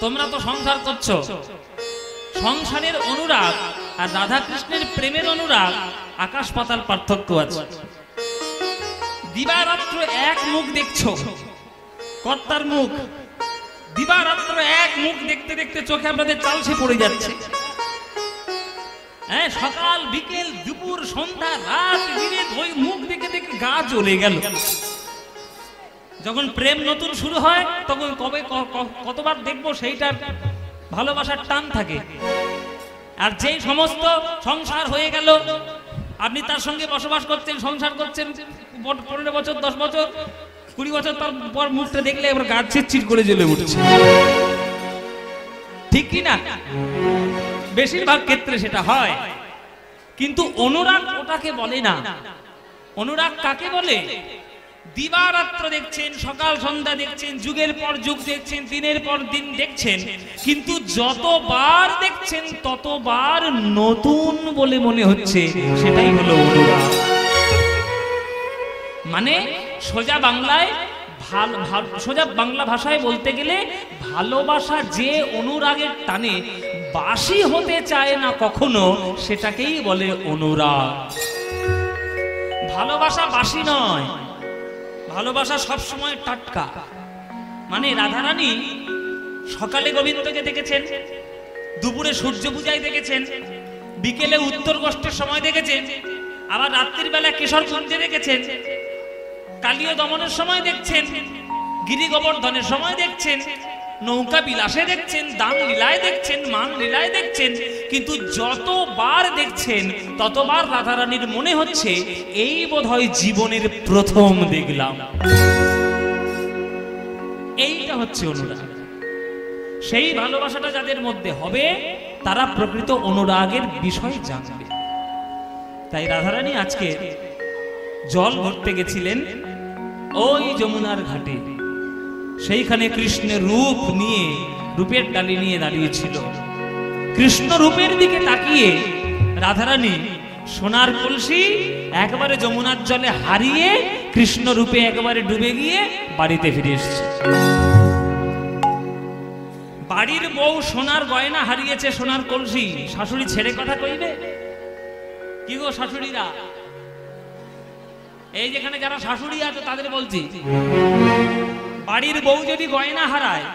তোমরা তো সংসার করছো, সংসারের অনুরাগ আর রাধা কৃষ্ণের প্রেমের অনুরাগ আকাশ পাতাল পার্থক্য আছে। দিবারাত্র এক মুখ দেখছো, কর্তার মুখ, দিবারাত্র এক মুখ দেখতে দেখতে চোখে আপনাদের চালসে পড়ে যাচ্ছে। হ্যাঁ, সকাল বিকেল দুপুর সন্ধ্যা রাত দিনে ওই মুখ দেখে দেখে গা জ্বলে গেল। যখন প্রেম নতুন শুরু হয় তখন কবে কতবার দেখবো সেইটার ভালোবাসার টান থাকে। আর যেই সমস্ত সংসার হয়ে গেল, আপনি তার সঙ্গে বসবাস করছেন, সংসার করছেন 15 বছর 10 বছর 20 বছর, তারপর মুখটা দেখলে এবার গা চিরচির করে জ্বলে উঠছে, ঠিক কি না? বেশিরভাগ ক্ষেত্রে সেটা হয়। কিন্তু অনুরাগ ওটাকে বলে না। অনুরাগ কাকে বলে? দিবারাত্র দেখছেন, সকাল সন্ধ্যা দেখছেন, যুগের পর যুগ দেখছেন, দিনের পর দিন দেখছেন, কিন্তু যতবার দেখছেন ততবার নতুন বলে মনে হচ্ছে, সেটাই হলো অনুরাগ। মানে সোজা বাংলায় সোজা বাংলা ভাষায় বলতে গেলে ভালোবাসা যে অনুরাগের টানে বাসি হতে চায় না কখনো, সেটাকেই বলে অনুরাগ। ভালোবাসা বাসি নয়, ভালোবাসা সবসময় টাটকা। মানে রাধারানী সকালে গোবিন্দকে দেখেছেন, দুপুরে সূর্য পূজায় দেখেছেন, বিকেলে উত্তর গোষ্ঠের সময় দেখেছেন, আবার রাত্রির বেলা কেশর কুঞ্জে দেখেছেন, কালীয় দমনের সময় দেখছেন, গিরি গোবর্ধনের সময় দেখছেন, নৌকা বিলাসে দেখছেন, দান লীলায় দেখছেন, মান লীলায় দেখছেন। কিন্তু যতবার দেখছেন ততবার রাধারানীর মনে হচ্ছে এই বোধহয় জীবনের প্রথম দেখলাম। এইটা হচ্ছে অনুরাগ। সেই ভালোবাসাটা যাদের মধ্যে হবে তারা প্রকৃত অনুরাগের বিষয় জানবে। তাই রাধারানী আজকে জল ভরতে গেছিলেন ওই যমুনার ঘাটে। সেইখানে কৃষ্ণের রূপ নিয়ে, রূপের ডালি নিয়ে দাঁড়িয়েছিল। কৃষ্ণ রূপের দিকে তাকিয়ে রাধারানী সোনার কলসি একবারে যমুনার জলে হারিয়ে কৃষ্ণ রূপে একবারে ডুবে গিয়ে বাড়িতে ফিরে এসেছে। বাড়ির বউ সোনার গয়না হারিয়েছে, সোনার কলসি, শাশুড়ি ছেড়ে কথা কইবে? কি গো শাশুড়িরা, এই যেখানে যারা শাশুড়ি আছে তাদের বলছি, বাড়ির বউ যদি গয়না হারায়,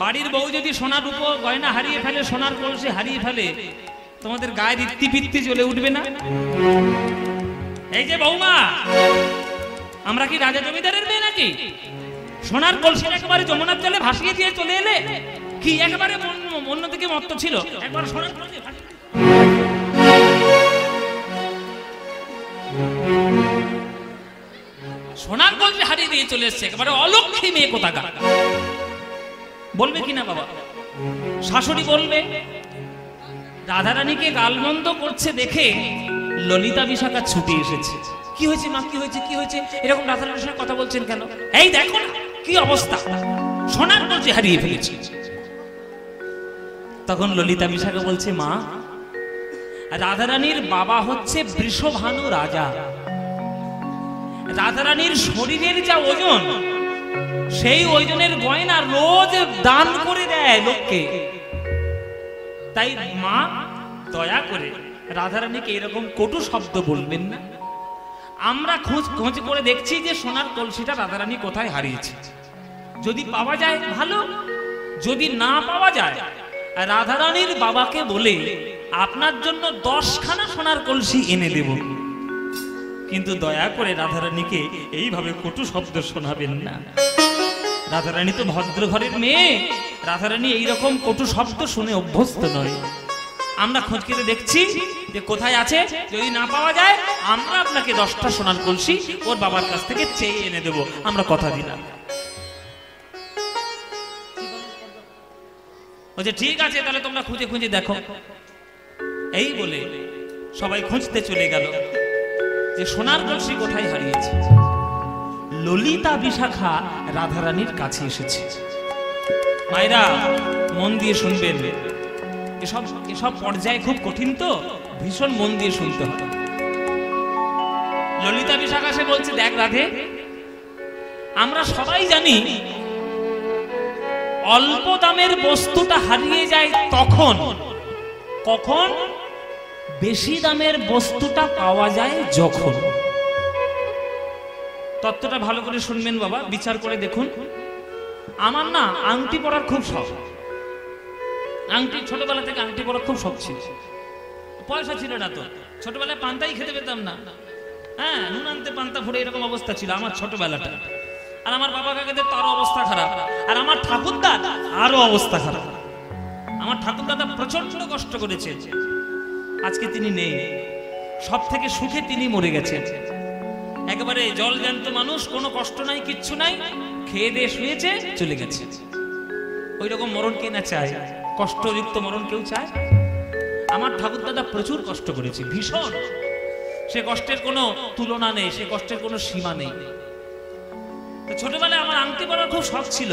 বাড়ির বউ যদি সোনার রূপ গয়না হারিয়ে ফেলে, সোনার কলসি হারিয়ে ফেলে, তোমাদের গায়ের ইত্তি পিত্তি জ্বলে উঠবে না? এই যে বৌমা, আমরা কি রাজা জমিদারের মেয়ে নাকি? সোনার কলসি একেবারে যমুনার জলে ভাসিয়ে দিয়ে চলে এলে, কি একেবারে অন্যদিকে মত্ত ছিল, একবার সোনার কলসি সোনার কলসি হারিয়ে দিয়ে চলে এসছে, একেবারে অলক্ষী মেয়ে কোথাকার। বলবে কিনা বাবা? শাশুড়ি বলবে। রাধারানীকে গালমন্দ করছে দেখে ললিতা বিশাখা ছুটে এসেছে। কি হয়েছে মা, কি হয়েছে, কি হয়েছে, এরকম রাধারানীর সঙ্গে কথা বলছেন কেন? এই দেখো না কি অবস্থা, সোনার কলসি হারিয়ে ফেলেছে। তখন ললিতা বিশাখা বলছে, মা, রাধারানীর বাবা হচ্ছে বৃষভানু রাজা। রাধারানীর শরীরের যা ওজন, সেই ওজনের গয়না রোজ দান করে দেয় লোককে। তাই মা দয়া করে রাধারানীকে এরকম কটু শব্দ বলবেন না। আমরা খোঁজ করে দেখছি যে সোনার কলসিটা রাধারানী কোথায় হারিয়েছে। যদি পাওয়া যায় ভালো, যদি না পাওয়া যায় রাধারানীর বাবাকে বলে আপনার জন্য 10খানা সোনার কলসি এনে দেব। কিন্তু দয়া করে রাধারানীকে এইভাবে কটু শব্দ শোনাবেন না। রাধারানী তো ভদ্র ঘরের মেয়ে, রাধারানী এইরকম কটু শব্দ শুনে অভ্যস্ত নয়। আমরা খোঁজ করে দেখছি যে কোথায় আছে, যদি না পাওয়া যায় আমরা আপনাকে 10টা সোনার কলসি ওর বাবার কাছ থেকে চেয়ে এনে দেব, আমরা কথা দিলাম। বলছে ঠিক আছে, তাহলে তোমরা খুঁজে খুঁজে দেখো। এই বলে সবাই খুঁজতে চলে গেল যে সোনার কলসি কোথায় হারিয়েছে। ললিতা বিশাখা রাধারানীর কাছে এসেছে। মায়েরা মন দিয়ে শুনবেন, এসব পর্যায়ে খুব কঠিন, তো ভীষণ মন দিয়ে শুনতে হবে। ললিতা বিশাখা সে বলছে, দেখ রাধে, আমরা সবাই জানি অল্প দামের বস্তুটা হারিয়ে যায় তখন, কখন? বেশি দামের বস্তুটা পাওয়া যায় যখন। তত্ত্বটা ভালো করে শুনবেন বাবা, বিচার করে দেখুন। আমার না আংটি পরার খুব শখ, আংটি ছোটবেলা থেকে আংটি পরার খুব শখ ছিল। পয়সা ছিল না তো, ছোটবেলায় পান্তাই খেতে পেতাম না। হ্যাঁ, নুন আনতে পান্তা ফুড়ে এরকম অবস্থা ছিল আমার ছোটবেলাটা। আর আমার বাবা কাকাদের তো আরো অবস্থা খারাপ, আর আমার ঠাকুরদার আরো অবস্থা খারাপ। আমার ঠাকুরদাদা প্রচন্ড কষ্ট করেছে, আজকে তিনি নেই। সব থেকে সুখে তিনি মরে গেছেন, একেবারে জল জ্যান্ত মানুষ, কোনো কষ্ট নাই, কিচ্ছু নাই, খেয়ে দিয়ে শুয়েছে, চলে গেছে। ওই রকম মরণ কে না চায়? কষ্টযুক্ত মরণ কেউ চায়? আমার ঠাকুরদাদা প্রচুর কষ্ট করেছে, ভীষণ। সে কষ্টের কোনো তুলনা নেই, সে কষ্টের কোনো সীমা নেই। ছোটবেলায় আমার আংটি পরার খুব শখ ছিল,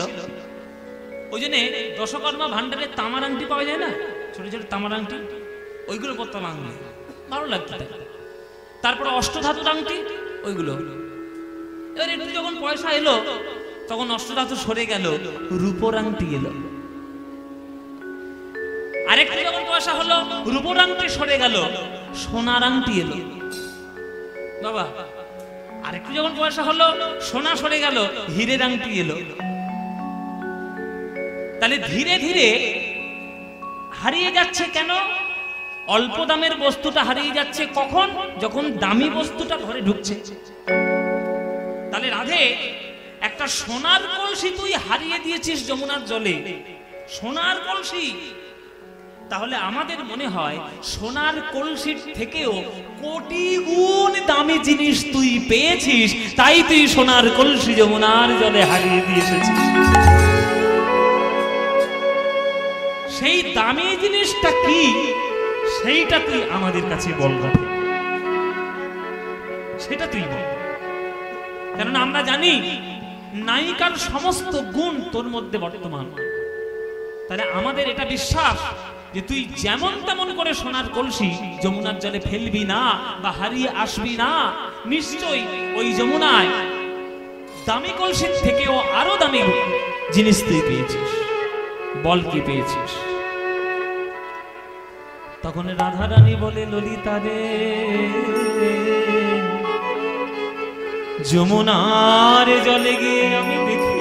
ওই জন্য দশকর্মা ভান্ডারে তামার আংটি পাওয়া যায় না, ছোট ছোট তামার আংটি, ওইগুলো পরতাম আংটি, ভালো লাগতো। তারপরে অষ্টধাতুর আংটি, ওইগুলো। এবার একটু যখন পয়সা এলো তখন অষ্টধাতু সরে গেল, রূপোর আংটি এলো। আরেকটু যখন পয়সা হলো, রূপোর আংটি সরে গেল, সোনার আংটি এলো। বাবা, আরেকটু যখন পয়সা হলো, সোনা সরে গেল, হীরের আংটি এলো। তাহলে ধীরে ধীরে হারিয়ে যাচ্ছে কেন? অল্প দামের বস্তুটা হারিয়ে যাচ্ছে কখন? যখন দামি বস্তুটা ঘরে ঢুকছে। তাহলে রাধে, একটা সোনার কলসি তুই হারিয়ে দিয়েছিস যমুনার জলে, সোনার কলসি। তাহলে আমাদের মনে হয় সোনার কলসির থেকেও কোটি গুণ দামি জিনিস তুই পেয়েছিস, তাই তুই সোনার কলসি যমুনার জলে হারিয়ে দিয়ে এসেছিস। সেই দামি জিনিসটা কি, সেইটা তুই আমাদের কাছে বল, সেটা তুই বল। কারণ আমরা জানি নায়িকার সমস্ত গুণ তোর মধ্যে বর্তমান। তাহলে আমাদের এটা বিশ্বাস যে তুই যেমন তেমন করে সোনার কলসি যমুনার জলে ফেলবি না বা হারিয়ে আসবি না। নিশ্চয়ই ওই যমুনায় দামি কলসির থেকেও আরো দামি জিনিস তুই পেয়েছিস। বল কি পেয়েছিস? তখন রাধারানী বলে, ললিতা রে, যমুনার জলে গিয়ে আমি দেখি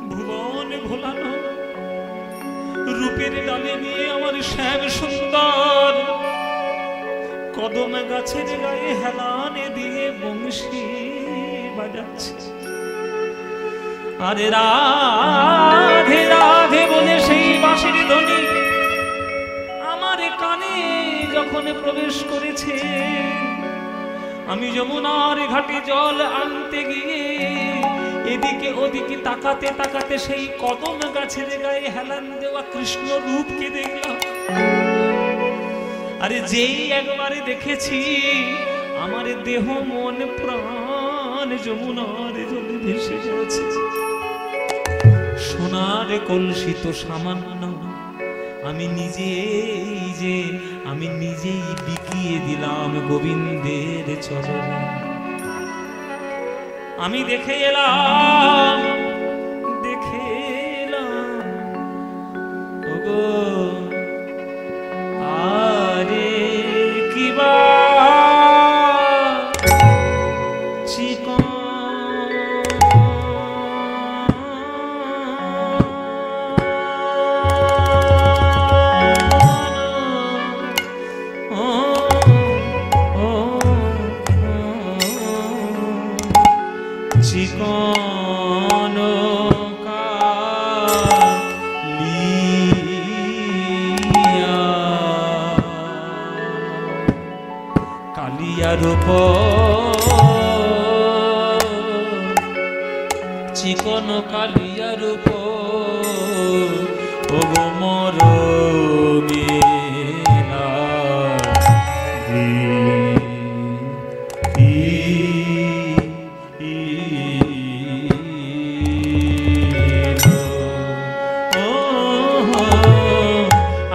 ভুবন ভোলানো রূপের ডালে নিয়ে আমার শ্যাম সুন্দর কদম গাছের গায়ে হেলানে দিয়ে বংশী বাজাচ্ছে। আরে রাধে রাধে বলে সেই বাঁশির ধ্বনি আমার কানে যখন প্রবেশ করেছে, আমি যমুনার ঘাটে জল আনতে গিয়ে এদিকে ওদিকে তাকাতে তাকাতে সেই কদম গাছের গায়ে হেলান দেওয়া কৃষ্ণ রূপকে দেখলাম। আরে যেই একবারে দেখেছি, আমার দেহ মন প্রাণ যমুনার জলে ভেসে যাচ্ছে। সোনার কলসি তো সামান্য, আমি নিজেই বিকিয়ে দিলাম গোবিন্দের চরণে। আমি দেখে এলাম ওগো, আরে কিবা চিকন কালিয়া রূপ ওগো মোর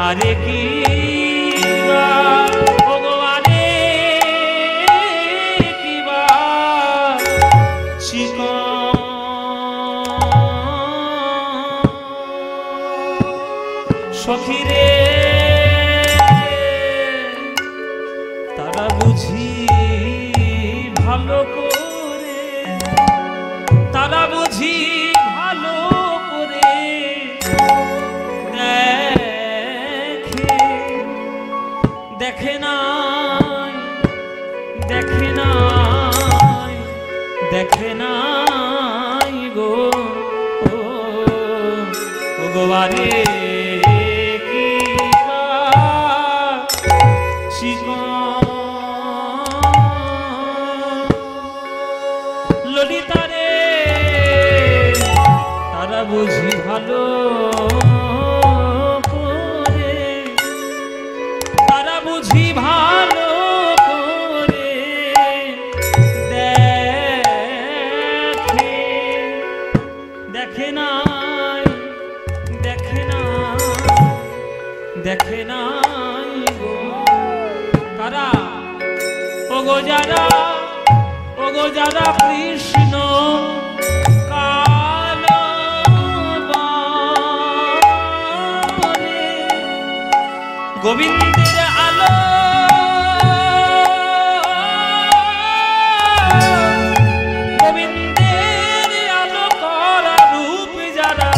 আরে কি চিকন সখীরে তারা বুঝি ভালো করে, তারা বুঝি ভালো করে দেখে নাই, দেখে নাই, দেখে নাই গো গো বারে কি ললিতারে তারা বুঝি ভালো করে, তারা বুঝি ভালো করে দেখে, দেখে নাই, দেখে নাই, দেখে নাই গো কারা ও গো যারা, ও গো যারা কৃষ্ণ গোবিন্দের আলো, গোবিন্দের আলো করা রূপ যারা,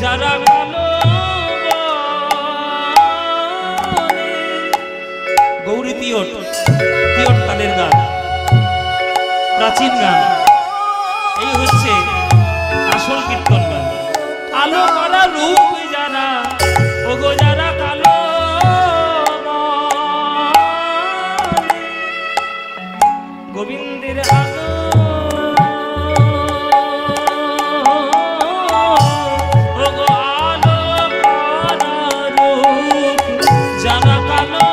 যারা ভালো গৌরী তিয়ট, তিয়ট তালের গান, প্রাচীন গান, এই হচ্ছে আসল কীর্তন গান। আলো করা রূপ যারা, ওগো যারা কালো গোবিন্দের আলো, ওগো আলো করা রূপ যারা কালো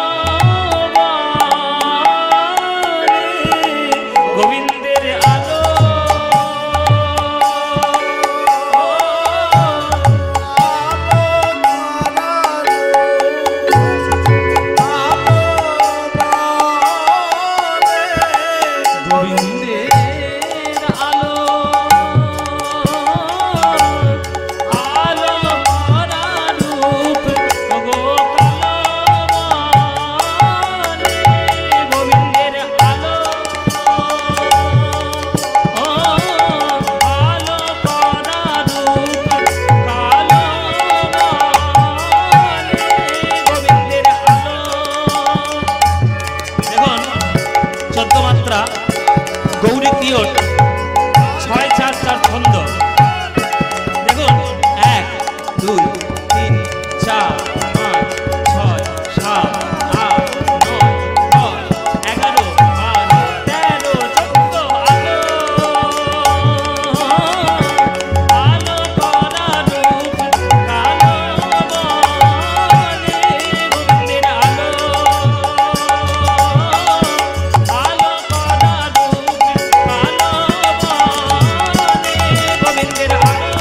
গোবিন্দের আলো, গৌরী তিয়ট 6-4-4 ছন্দ। দেখুন 1 2 3 4 5 6 7 8 9 10 11 12 13 14 আলো করা রূপ কালো বনে গোবিন্দের আলো, আলো করা রূপ কালো বনে গোবিন্দের আলো।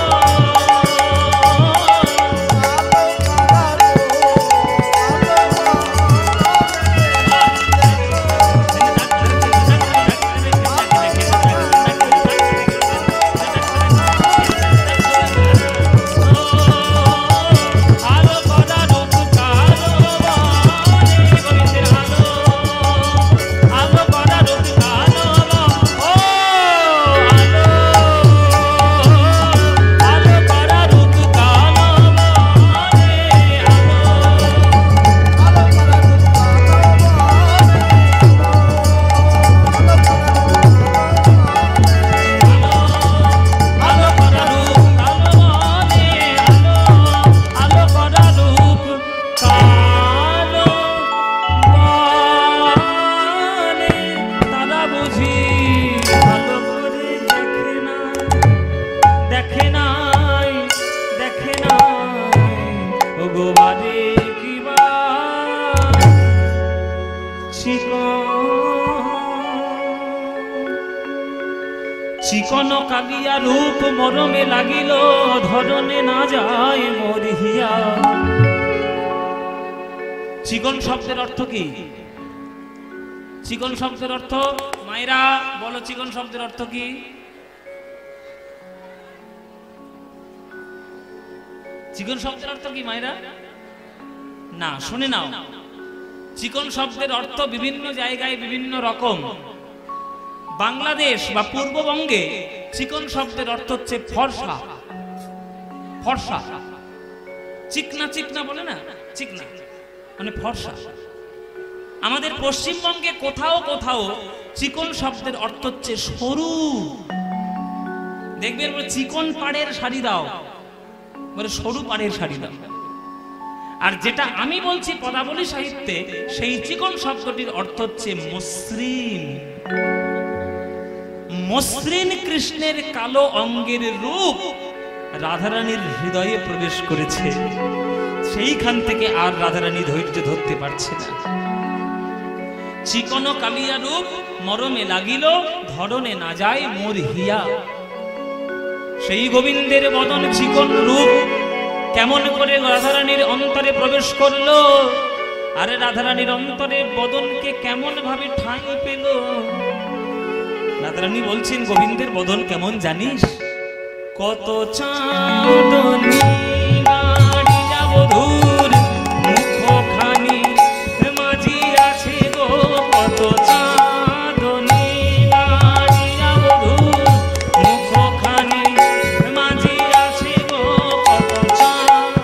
চিকন কালিয়া রূপ মরমে লাগিল ধরনে না যায় মরিয়া। চিকন শব্দের অর্থ কি? চিকন শব্দের অর্থ মায়েরা বলো, চিকন শব্দের অর্থ কি? চিকন শব্দের অর্থ কি মায়েরা? না, শুনে নাও, চিকন শব্দের অর্থ বিভিন্ন জায়গায় বিভিন্ন রকম। বাংলাদেশ বা পূর্ববঙ্গে চিকন শব্দের অর্থ হচ্ছে ফর্সা। ফর্সা, চিকনা চিকনা বলে না, চিকনা মানে ফর্সা। আমাদের পশ্চিমবঙ্গে কোথাও কোথাও চিকন শব্দের অর্থ হচ্ছে সরু। দেখবেন চিকন পাড়ের শাড়ি দাও, বলে সরু পাড়ের শাড়ি দাও। আর যেটা আমি বলছি পদাবলী সাহিত্যে, সেই চিকন শব্দটির অর্থ হচ্ছে মসৃণ। মসৃণ কৃষ্ণের কালো অঙ্গের রূপ রাধারানীর হৃদয়ে প্রবেশ করেছে। সেইখান থেকে আর রাধারানী ধৈর্য ধরতে পারছে না। চিকন কালিয়া রূপ মরমে লাগিল, ধরনে না যায় মোর হিয়া। সেই গোবিন্দের বদন চিকন রূপ কেমন করে রাধারানীর অন্তরে প্রবেশ করলো? আরে রাধারানীর অন্তরে বদনকে কেমন ভাবে ঠাঁই পেল? রাধারানী বলছেন, গোবিন্দের বদন কেমন জানিস? কত চাঁদনী গাড়িয়া বধূর মুখখানি মাঝি আছে গো, কত চাঁদনী গাড়িয়া বধূর মুখখানি মাঝি আছে গো, কত চাঁদ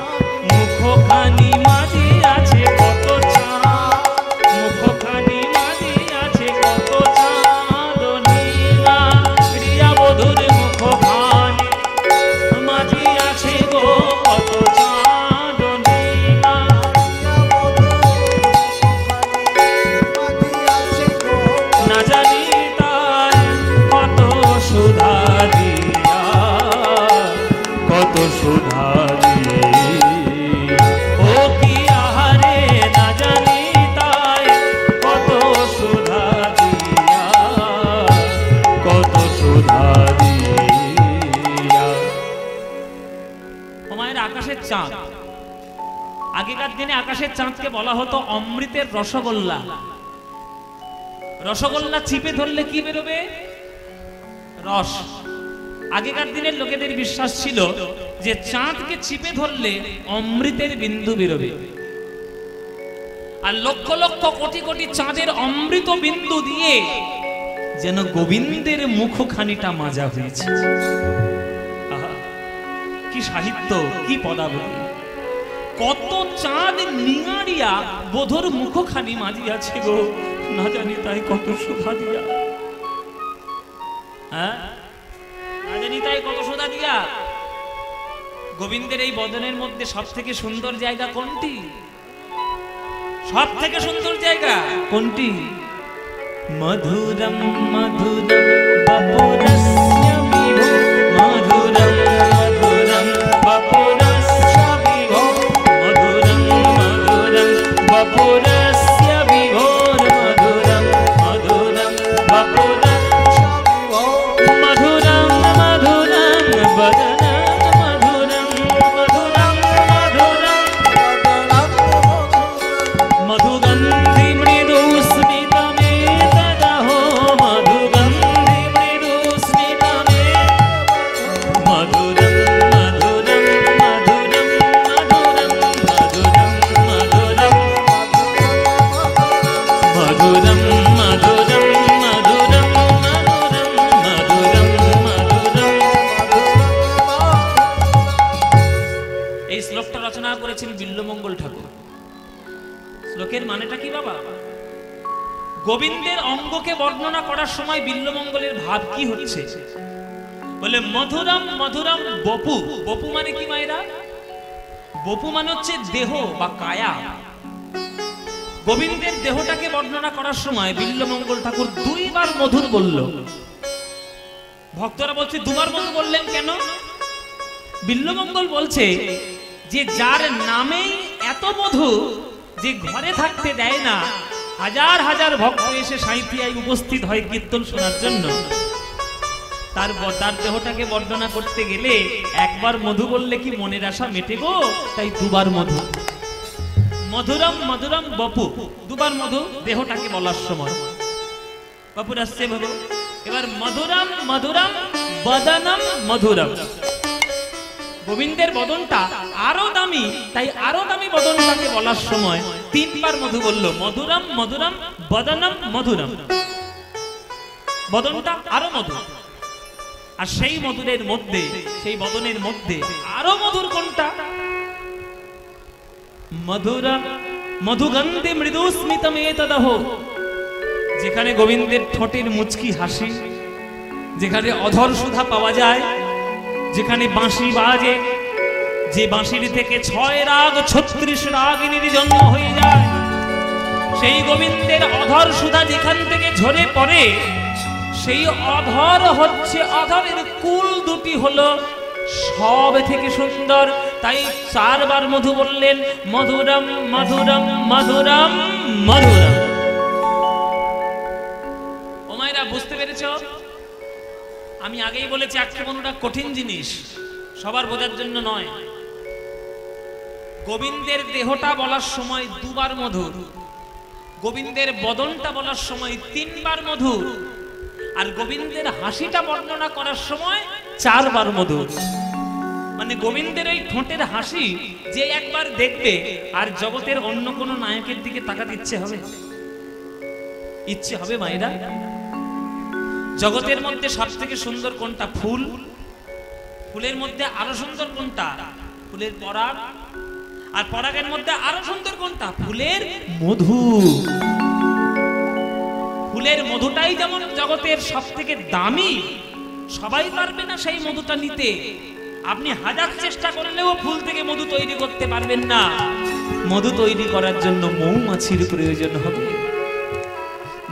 মুখখানি মাঝি আছে, কত চাঁদ মুখখানি মাঝি আছে, কত চাঁদনী গাড়িয়া বধূর মুখখানি মাঝি আছে গো, কত চাঁদনী না জানি তাই কত সুধা দিয়া, কত সুধা দিয়ে ও কি আহারে, না জানি তাই কত সুধা দিয়া, কত সুধা দিয়া। ওমায়ের আকাশের চাঁদ, আগেকার দিনে আকাশের চাঁদকে বলা হতো অমৃতের রসগোল্লা। রসগোল্লা চিপে ধরলে কি বেরোবে? রস। আগেকার দিনের লোকেদের বিশ্বাস ছিল যে চাঁদকে চিপে ধরলে অমৃতের বিন্দু বেরোবে। আর লক্ষ লক্ষ কোটি কোটি চাঁদের অমৃত বিন্দু দিয়ে যেন গোবিন্দের মুখখানিটা মাজা হয়েছে। আহা, কি সাহিত্য, কি পদাবলী! কত চাঁদ নিঙাড়িয়া বধুর মুখখানি মাজিয়াছে গো, না জানি তাই কত সুধা দিয়া। হ্যাঁ, না জানি তাই কত সুধা দিয়া। গোবিন্দের এই বদনের মধ্যে সব থেকে সুন্দর জায়গা কোনটি? সব থেকে সুন্দর জায়গা কোনটি? মধুরম মধুরম বাপুরস্য বিভো, মধুরম মধুরম বাপুরস্য বিভো, মধুরম মধুরম বাপুরস্য বিভো, মধুরম মধুরম বাপুরস্য বিভো, মধুরম মধুরম বদনম মধুরম, মধুরম মধুরম মধুগন্ধি মৃদু স্মিতমে তদহো, মধুগন্ধি মৃদু স্মিতমে, মধুরম মধুরম মধুরম মধুরম মধুরম মধুরম মধুরম মধুরম মধুরম মধুরম মধুরম। এই শ্লোকটা রচনা করেছেন বিল্লমঙ্গল ঠাকুর। শ্লোকের মানেটা কি বাবা? গোবিন্দের অঙ্গকে বর্ণনা করার সময় বিল্লমঙ্গলের ভাব কি হচ্ছে? বলে মধুরম মধুরম বপু। বপু মানে কি মায়েরা? বপু মানে হচ্ছে দেহ বা কায়া। গোবিন্দের দেহটাকে বর্ণনা করার সময় বিল্লমঙ্গল ঠাকুর দুইবার মধুর বলল। ভক্তরা বলছে দুবার মধু বললেন কেন? বিল্লমঙ্গল বলছে যে যার নামেই এত মধু যে ঘরে থাকতে দেয় না, হাজার হাজার ভক্ত এসে সাঁইথিয়ায় উপস্থিত হয় কীর্তন শোনার জন্য, তার দেহটাকে বর্ণনা করতে গেলে একবার মধু বললে কি মনের আশা মেটে গো? তাই দুবার মধু। মধুরম মধুরম বপু, দুবার মধু দেহটাকে বলার সময়। বাপুর আসছে বাবু। এবার মধুরম মধুরম বদনম মধুরম। গোবিন্দের বদনটা আরো দামি, তাই আরো দামি বদনটাকে বলার সময় তিনবার মধু বলল, মধুরম মধুরম বদনম মধুরম। বদনটা আরো মধুর, আর সেই মধুরের মধ্যে, সেই বদনের মধ্যে আরো মধুর কোনটা? মধুরম মধুগন্ধে মৃদুস্মিতমেতদহ। যেখানে গোবিন্দের ঠোঁটের মুচকি হাসি, যেখানে অধর সুধা পাওয়া যায়, যেখানে বাঁশি বাজে, যে বাঁশির থেকে 6 রাগ 36 রাগিনীর জন্ম হয়ে যায়, সেই গোবিন্দের অধর সুধা যেখান থেকে ঝরে পড়ে, সেই অধর হচ্ছে, অধরের কুল দুটি হলো সব থেকে সুন্দর। তাই 4 বার মধু বললেন, মধুরম মধুরম মধুরম মধুরম। ও মায়েরা, বুঝতে পেরেছো? আমি আগেই বলেছি আক্ষেপণটা কঠিন জিনিস, সবার বোঝার জন্য নয়। গোবিন্দের দেহটা বলার সময় 2 বার মধুর, গোবিন্দের বদনটা বলার সময় 3 বার মধুর, আর গোবিন্দের হাসিটা বর্ণনা করার সময় 4 বার মধুর। মানে গোবিন্দের এই ঠোঁটের হাসি যে একবার দেখবে, আর জগতের অন্য কোন নায়কের দিকে তাকাতে ইচ্ছে হবে? ইচ্ছে হবে মায়েরা? জগতের মধ্যে সব থেকে সুন্দর কোনটা? ফুল। ফুলের মধ্যে আরো সুন্দর কোনটা? ফুলের পরাগ। আর পরাগের মধ্যে আরো সুন্দর কোনটা? ফুলের মধু। ফুলের মধুটাই যেমন জগতের সব থেকে দামি, সবাই পারবে না সেই মধুটা নিতে। আপনি 1000 চেষ্টা করলেও ফুল থেকে মধু তৈরি করতে পারবেন না। মধু তৈরি করার জন্য মৌমাছির প্রয়োজন হবে।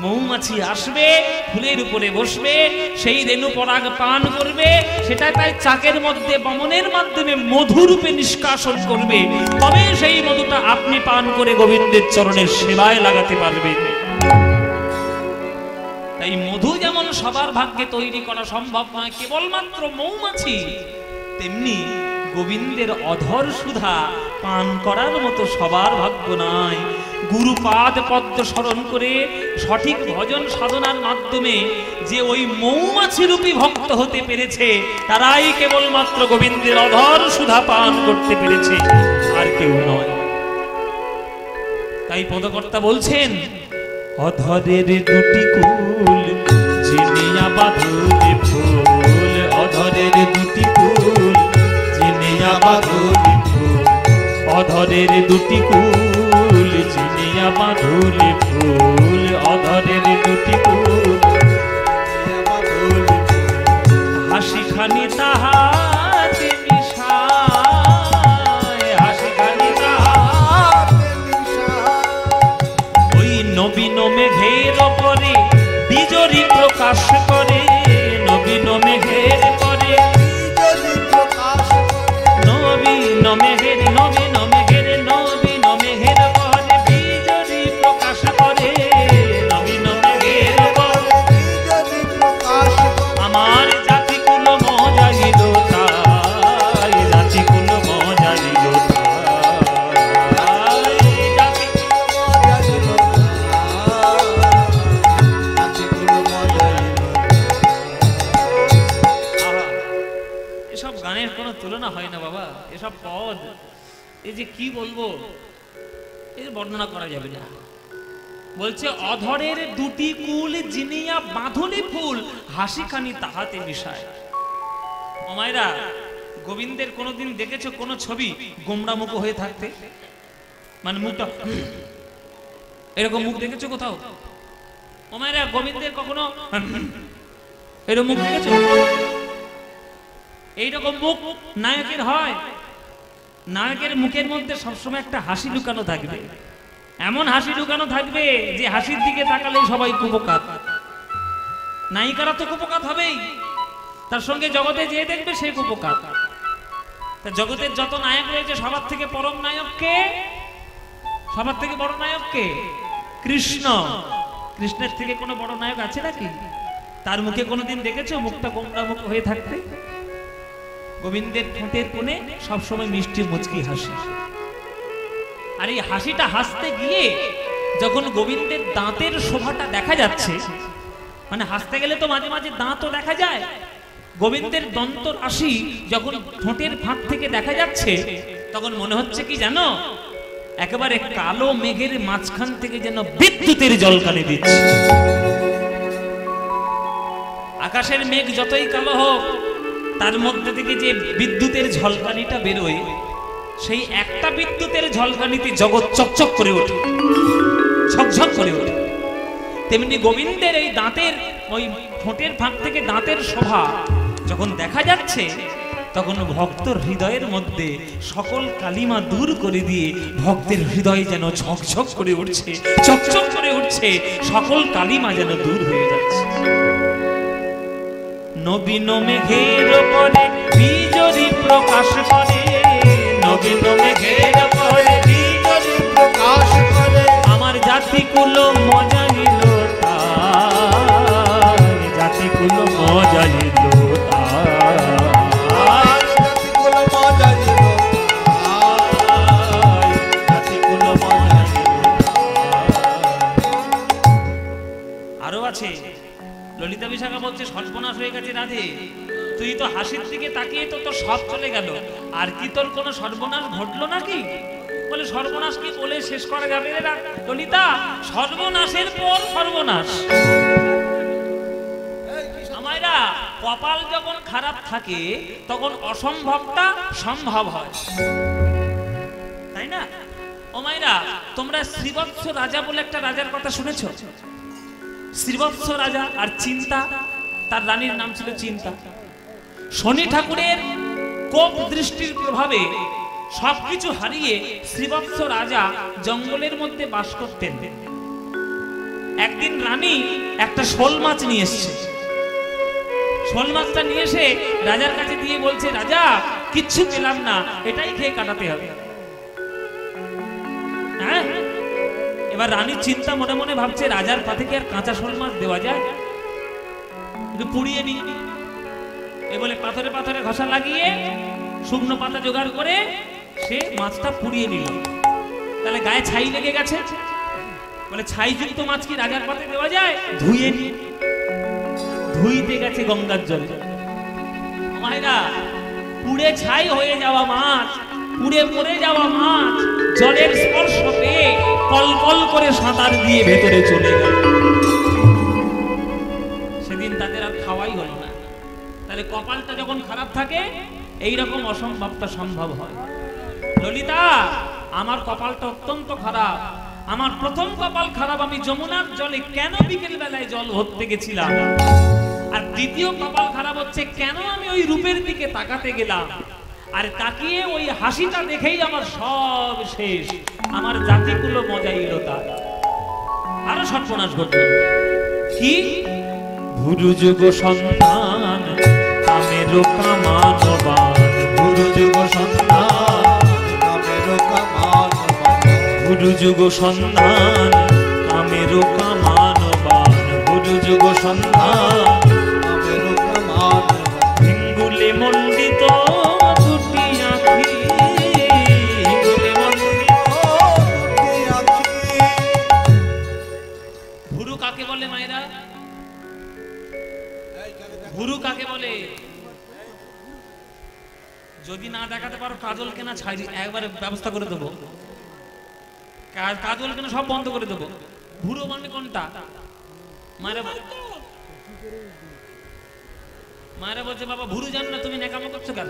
মৌমাছি আসবে, ফুলের উপরে বসবে, সেই রেণু পরাগ পান করবে, সেটা তাই চাকের মধ্যে বমনের মাধ্যমে মধুরূপে নিষ্কাশন করবে, তবে সেই মধুটা আপনি পান করে গোবিন্দের চরণের সেবায় লাগাতে পারবেন। তাই মধু যেমন সবার ভাগ্যে তৈরি করা সম্ভব নয় কেবলমাত্র মৌমাছি, তেমনি গোবিন্দের অধর সুধা পান করার মতো সবার ভাগ্য নয়। গুরুপাদ পদ্ম স্মরণ করে সঠিক ভজন সাধনার মাধ্যমে যে ওই মৌমাছি রূপী ভক্ত হতে পেরেছে, তারাই কেবলমাত্র গোবিন্দের অধর সুধা পান করতে পেরেছে, আর কেউ নয়। তাই পদকর্তা বলছেন, অধরের 2টি কুল চিনিয়া বাঁধুলি ফুল, অধরের 2টি কুল চিনিয়া বাঁধুলি ফুল, অধরের 2টি কুল চিনিয়া বাঁধুলি ফুল, অধরের 2টি কুল হাসি খানি তাহাতে মিশায়, হাসি খানি তাহাতে মিশায়, ওই নবীন মেঘের পরে বিজরি প্রকাশ করে, নবীন মেঘের পরে বিজরি প্রকাশ করে, নবীন মেঘের নবীন মেঘের নবীন মেঘের পরে বিজরি প্রকাশ করে, নবীন মেঘের পরে বিজরি প্রকাশ করে, আমার জাতি কুল মজাইল তাই, জাতি কুল মজাইল তাই, জাতি কুল মজাইল এসব গানের কোনো তুলনা হয় না বাবা। এসব পদ, এই যে কি বলবো, এর বর্ণনা করা যাবে না। বলছে অধরের 2টি কুল জিনিয়া বাঁধুলি ফুল, হাসি খানি তাহাতে মিশায়। ও মায়েরা, গোবিন্দের কোনোদিন দেখেছো কোনো ছবি গোমড়া মুখ হয়ে থাকতে? মানে মুখটা এরকম মুখ দেখেছো কোথাও? ও মায়েরা, গোবিন্দের কখনো এরকম মুখ দেখেছো? এইরকম মুখ নায়কের হয়? নায়কের মুখের মধ্যে সবসময় একটা হাসি লুকানো থাকবে, এমন হাসি লুকানো থাকবে যে হাসির দিকে তাকালে সবাই কুপকাত। নায়িকারা তো কুপকাত হবেই, তার সঙ্গে জগতে যে দেখবে সে কুপকাত। তা জগতের যত নায়ক রয়েছে সবার থেকে পরম নায়ক কে? সবার থেকে বড় নায়ক কে? কৃষ্ণ। কৃষ্ণের থেকে কোনো বড় নায়ক আছে নাকি? তার মুখে কোনোদিন দেখেছো মুখটা গোমড়া মুখ হয়ে থাকতে? গোবিন্দের ঠোঁটের কোণে সবসময় মিষ্টি মুচকি হাসি। আর এই হাসিটা হাসতে গিয়ে যখন গোবিন্দের দাঁতের শোভাটা দেখা যাচ্ছে, মানে হাসতে গেলে তো মাঝে মাঝে দাঁতও দেখা যায়, গোবিন্দের দন্ত রাশি যখন ঠোঁটের ফাঁক থেকে দেখা যাচ্ছে, তখন মনে হচ্ছে কি জানো, একেবারে কালো মেঘের মাঝখান থেকে যেন বিদ্যুতের ঝলকানি দিচ্ছে। আকাশের মেঘ যতই কালো হোক, তার মধ্যে থেকে যে বিদ্যুতের ঝলকানিটা বেরোয়, সেই একটা বিদ্যুতের ঝলকানিতে জগৎ চকচক করে ওঠে, ঝকঝক করে ওঠে। তেমনি গোবিন্দের এই দাঁতের, ওই ঠোঁটের ফাঁক থেকে দাঁতের শোভা যখন দেখা যাচ্ছে, তখন ভক্তর হৃদয়ের মধ্যে সকল কালিমা দূর করে দিয়ে ভক্তের হৃদয় যেন ঝকঝক করে উঠছে, চকচক করে উঠছে, সকল কালিমা যেন দূর হয়ে যাচ্ছে। নবীন মেঘের পরে বিজলি প্রকাশ করে, নবীন মেঘের পরে বিজলি প্রকাশ করে, আমার জাতি কুল মজা নিল তার, জাতি কুল মজা নিল তার, জাতি কুল মজা নিল তার, জাতি কুল মজা নিল তার। আরো আছে, ললিতা বিশাখা বলছে সর্বনাশ হয়ে গেছে রাধে, তুই তো হাসির দিকে তাকিয়ে তো তোর সব চলে গেল, আর কি তোর কোনো সর্বনাশ ঘটলো নাকি? বলে সর্বনাশ কি বলে শেষ করা যাবে না ললিতা, সর্বনাশের পর সর্বনাশ। আমায়রা কপাল যখন খারাপ থাকে, তখন অসম্ভবটা সম্ভব হয়, তাই না? ও মায়েরা, তোমরা শ্রীবৎস রাজা বলে একটা রাজার কথা শুনেছো? শ্রীবৎস রাজা আর চিন্তা, তার রানীর নাম ছিল চিন্তা। শনি ঠাকুরের কোপ দৃষ্টির প্রভাবে সবকিছু হারিয়ে শ্রীবৎস রাজা জঙ্গলের মধ্যে বাস করতেন। একদিন রানী একটা শোল মাছ নিয়ে এসছে। শোল মাছটা নিয়ে এসে রাজার কাছে দিয়ে বলছে, রাজা কিচ্ছু পেলাম না, এটাই খেয়ে কাটাতে হবে। হ্যাঁ, এবার রানীর চিন্তা মনে মনে ভাবছে, রাজার পাতে কি আর কাঁচা শোল মাছ দেওয়া যায়? একটু পুড়িয়ে নি। এ বলে পাথরে পাথরে ঘষা লাগিয়ে শুকনো পাতা জোগাড় করে সে মাছটা পুড়িয়ে নিল। তাহলে গায়ে ছাই লেগে গেছে, বলে ছাইযুক্ত মাছ কি রাজার পাতে দেওয়া যায়? ধুয়ে নি। ধুইতে গেছে গঙ্গার জলে। মায়েরা, পুড়ে ছাই হয়ে যাওয়া মাছ, পুড়ে মরে যাওয়া মাছ জলের স্পর্শ পেয়ে কলকল করে সাঁতার দিয়ে ভেতরে চলে গেল। সেদিন তাদের আর খাওয়াই হলো না। তাহলে কপালটা যখন খারাপ থাকে, এইরকম অসম্ভবটা সম্ভব হয়। ললিতা, আমার কপালটা অত্যন্ত খারাপ। আমার প্রথম কপাল খারাপ, আমি যমুনার জলে কেন বিকেল বেলায় জল ভরতে গেছিলাম। আর দ্বিতীয় কপাল খারাপ হচ্ছে, কেন আমি ওই রূপের দিকে তাকাতে গেলাম, আর তাকিয়ে ওই হাসিটা দেখেই আমার সব শেষ, আমার জাতিগুলো মজাইল তার। আরো সর্বনাশ ঘটল। কি? ভুরু যুগ সন্তান কামের কামানবান, ভুরু যুগ সন্তান কামের কামানবান, ভুরু যুগ সন্তান কামের কামানবান, ভুরু যুগ সন্তান কামের কামানবান, হিঙ্গুলে মণ্ডিত দুটি আঁখি, হিঙ্গুলে মণ্ডিত দুটি আঁখি। ভুরু কাকে বলে মায়েরা? ভুরু কাকে বলে? যদি না দেখাতে পারো, কাজল কেনা ছাড়ি একবারে ব্যবস্থা করে দেবো। কাজল কেনা সব বন্ধ করে দেবো। ভুরু মানে কোনটা? মায়েরা মায়েরা বলছে, বাবা ভুরু জানো না, তুমি নেকামো করছো কেন?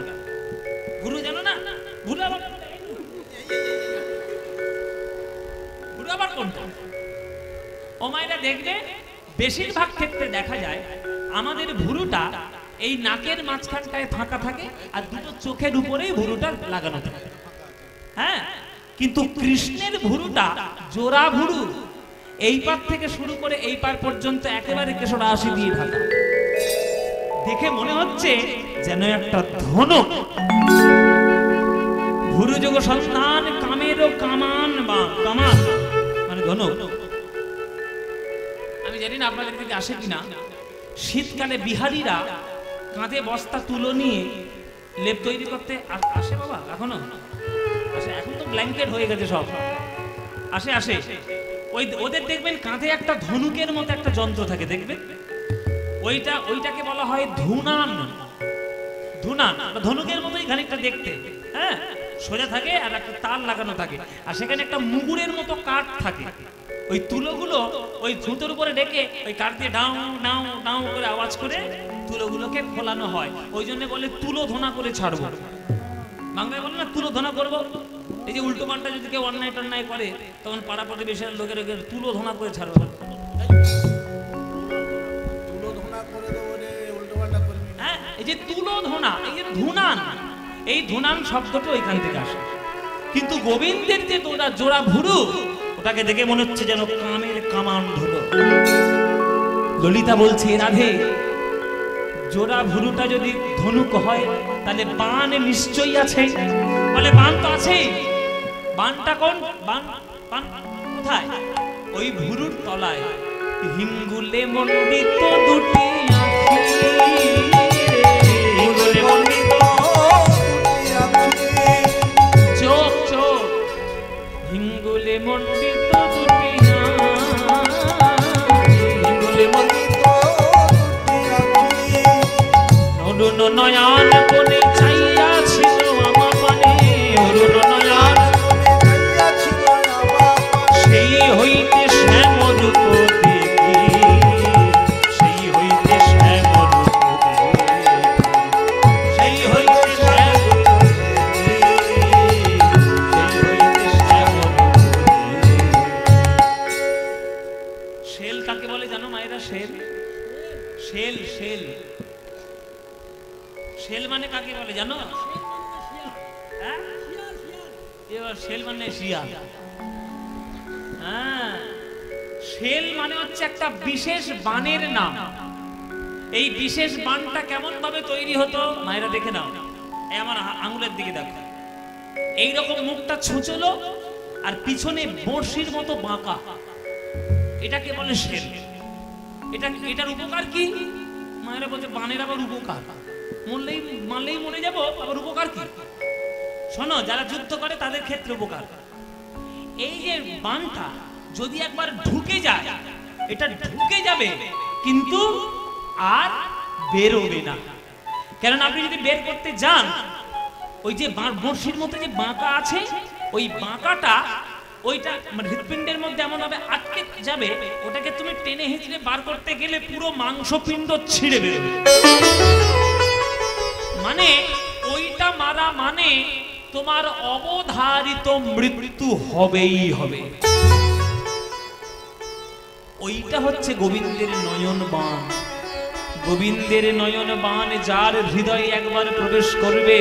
ভুরু জানো না? ভুরু আবার ভুরু আবার কোনটা? ও মায়েরা, দেখবে বেশিরভাগ ক্ষেত্রে দেখা যায় আমাদের ভুরুটা এই নাকের মাঝখানটায় ফাঁকা থাকে, আর দুটো চোখের উপরেই ভুরুটা লাগানো থাকে। হ্যাঁ, কিন্তু কৃষ্ণের ভুরুটা জোড়া ভুরু, এই পার থেকে শুরু করে এই পার পর্যন্ত একেবারে কেশর রাশি দিয়ে ঢাকা। দেখে মনে হচ্ছে যেন একটা ধনুক। ভুরু যুগ সন্তান কামের কামান, বা কামান মানে ধনুক। আমি জানি না আপনাদের দিকে আসে কিনা, শীতকালে বিহারীরা কাঁধে বস্তা তুলো নিয়ে লেপ তৈরি করতে আসে। বাবা এখনো আসে? এখন তো ব্ল্যাঙ্কেট হয়ে গেছে সব। আসে আসে। ওদের দেখবেন কাঁধে একটা ধনুকের মতো একটা যন্ত্র থাকে, দেখবেন ওইটাকে বলা হয় ধুনান। ধুনান, ধনুকের মতোই খানিকটা দেখতে, হ্যাঁ, সোজা থাকে আর একটা তার লাগানো থাকে, আর সেখানে একটা মুগুরের মতো কাঠ থাকে। ওই তুলোগুলো ওই ধুতোর উপরে রেখে ওই কাঠ দিয়ে ডাউ ডাউ ডাউ করে আওয়াজ করে তুলোগুলোকে খোলানো হয়। ওই জন্য বলে তুলো ধোনা করে ছাড়বো। বাংলায় বলে না তুলো ধোনা করবো। এই যে উল্টো পাল্টা যদি কেউ অন্যায় টন্যায় করে তখন পাড়া প্রতিবেশীর লোকের তুলো ধোনা করে ছাড়বো। হ্যাঁ, এই যে তুলো ধোনা, এই যে ধুনান, এই ধুনান শব্দটা ওইখান থেকে আসে। কিন্তু গোবিন্দের যে জোড়া ভুরু, ওটাকে দেখে মনে হচ্ছে যেন কামের কামান ধুলো। ললিতা বলছে, রাধে, জোড়া ভুরুটা যদি ধনুক হয় তাহলে বান নিশ্চয়ই আছে। বলে বান তো আছে। বানটা কোন বান? বান কোথায়? ওই ভুরুর তলায় হিঙ্গুলে মণ্ডিত দুটি আঁখি, হিঙ্গুলে মণ্ডিত চোখ, চোখ হিঙ্গুলে মণ্ডিত দুটি, হিঙ্গুলে মণ্ডিত অরুণ নয়ন কোণে চাইয়া ছিল আমার পানে, অরুণ নয়ন সেই হইতে শ্যাম রূপ দেখি, সেই হইতে শ্যাম রূপ দেখি, সেই হইতে শ্যাম রূপ দেখি, সেই হইতে শ্যাম রূপ দেখি। শেল কাকে বলে জানো মায়েরা? শেল, শেল, শেল, শেল মানে কাকে বলে জানো? এবার শেল মানে শিয়াল। হ্যাঁ, শেল মানে হচ্ছে একটা বিশেষ বানের নাম। এই বিশেষ বানটা কেমন ভাবে তৈরি হতো মায়েরা দেখে নাও। এই আমার আঙুলের দিকে দেখো, এইরকম মুখটা ছুঁচলো আর পিছনে বড়শির মতো বাঁকা, এটাকে বলে শেল। এটার উপকার কি? মায়েরা বলছে বানের আবার উপকার, মারলেই মরে যাবো, আবার উপকার কি? শোনো, যারা যুদ্ধ করে তাদের ক্ষেত্রে উপকার। এই যে বানটা যদি একবার ঢুকে যায়, এটা ঢুকে যাবে কিন্তু আর বেরোবে না। কারণ আপনি যদি বের করতে যান, ওই যে বড়শির মতো যে বাঁকা আছে, ওই বাঁকাটা ওইটা হৃৎপিণ্ডের মধ্যে এমন ভাবে আটকে যাবে, ওটাকে তুমি টেনে হিঁচড়ে বার করতে গেলে পুরো মাংসপিণ্ড ছিঁড়ে বেরোবে। মানে ওইটা মারা মানে তোমার অবধারিত মৃত্যু হবেই হবে। ওইটা হচ্ছে গোবিন্দের নয়ন বাণ। গোবিন্দের নয়ন বাণ যার হৃদয়ে একবার প্রবেশ করবে,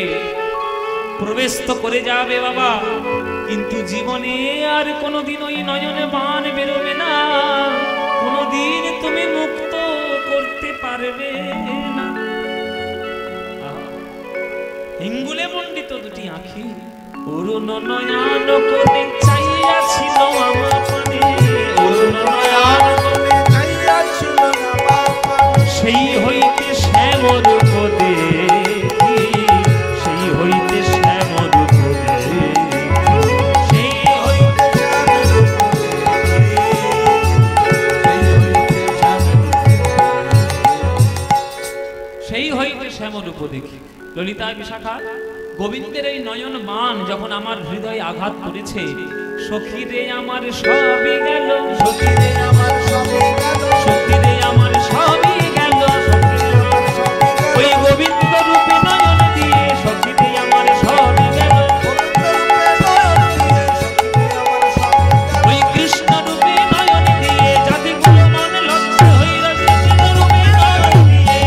প্রবেশ তো করে যাবে বাবা, কিন্তু জীবনে আর কোনোদিন ওই নয়ন বাণ বেরোবে না, কোনোদিন তুমি মুক্ত করতে পারবে না। হিঙ্গুলে মণ্ডিত দুটি আঁখি, অরুণ নয়ন কোণে চাইয়া ছিল আমার পানে, অরুণ নয়ন কোণে চাইয়া ছিল আমার পানে, সেই হইতে শ্যাম রূপ দেখি, সেই হইতে শ্যাম রূপ দেখি, সেই হইতে শ্যাম রূপ দেখি, সেই হইতে শ্যাম রূপ দেখি। ললিতা বিশাখা, গোবিন্দের এই নয়ন মান যখন আমার হৃদয়ে আঘাত করেছে, সখীরে আমার সবই গেল, সখীরে আমার সবই গেল, সখীরে আমার সবই গেল, ওই গোবিন্দ রূপে নয়ন দিয়ে সখীরে আমার সবই গেল, ওই কৃষ্ণ রূপে নয়ন দিয়ে জাতিগুলো মনে লজ্জা হইল, কৃষ্ণ রূপে নয়ন দিয়ে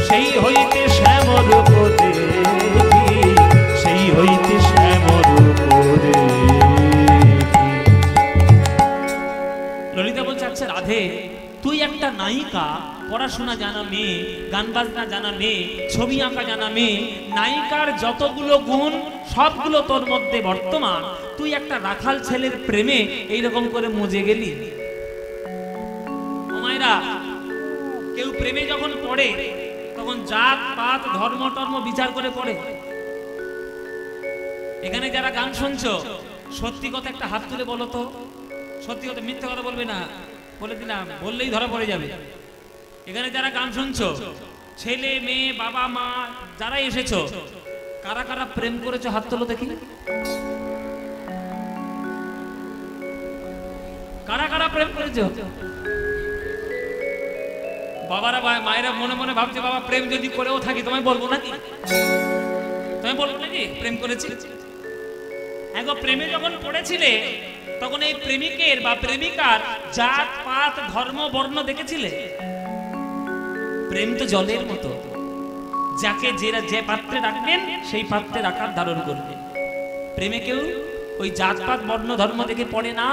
সেই হইতে শ্যাম রূপ দেখি, সেই হইতে শ্যাম রূপ দেখি। ললিতা বলছে, আচ্ছা রাধে, তুই একটা নায়িকা, পড়াশোনা জানা মেয়ে, গান বাজনা জানা মেয়ে, ছবি আঁকা জানা মেয়ে, নায়িকার যতগুলো গুণ সবগুলো তোর মধ্যে বর্তমান, তুই একটা রাখাল ছেলের প্রেমে এইরকম করে মজে গেলি। ও মায়েরা, কেউ প্রেমে যখন পড়ে তখন জাত পাত ধর্ম টর্ম বিচার করে পড়ে। এখানে যারা গান শুনছো সত্যি কথা একটা হাত তুলে বলো তো, সত্যি কথা, মিথ্যা কথা বলবে না, বলে দিলাম, বললেই ধরা পড়ে যাবে। এখানে যারা গান শুনছো, ছেলে মেয়ে বাবা মা যারা এসেছো, কারা কারা প্রেম করেছো হাত তোলো দেখি। কারা কারা প্রেম করেছো? বাবারা মায়েরা মনে মনে ভাবছে বাবা প্রেম যদি করেও থাকি তোমায় বলবো নাকি, তোমায় বলবো নাকি প্রেম করেছি। একবার প্রেমে যখন পড়েছিলে তখন এই প্রেমিকের বা প্রেমিকার জাত পাত ধর্ম বর্ণ দেখেছিলে? প্রেম তো জলের মতো, যাকে যে পাত্রে রাখবেন সেই পাত্রে আকার ধারণ করবে। প্রেমে কেউ ওই জাত পাত বর্ণ ধর্ম দেখে পড়ে না।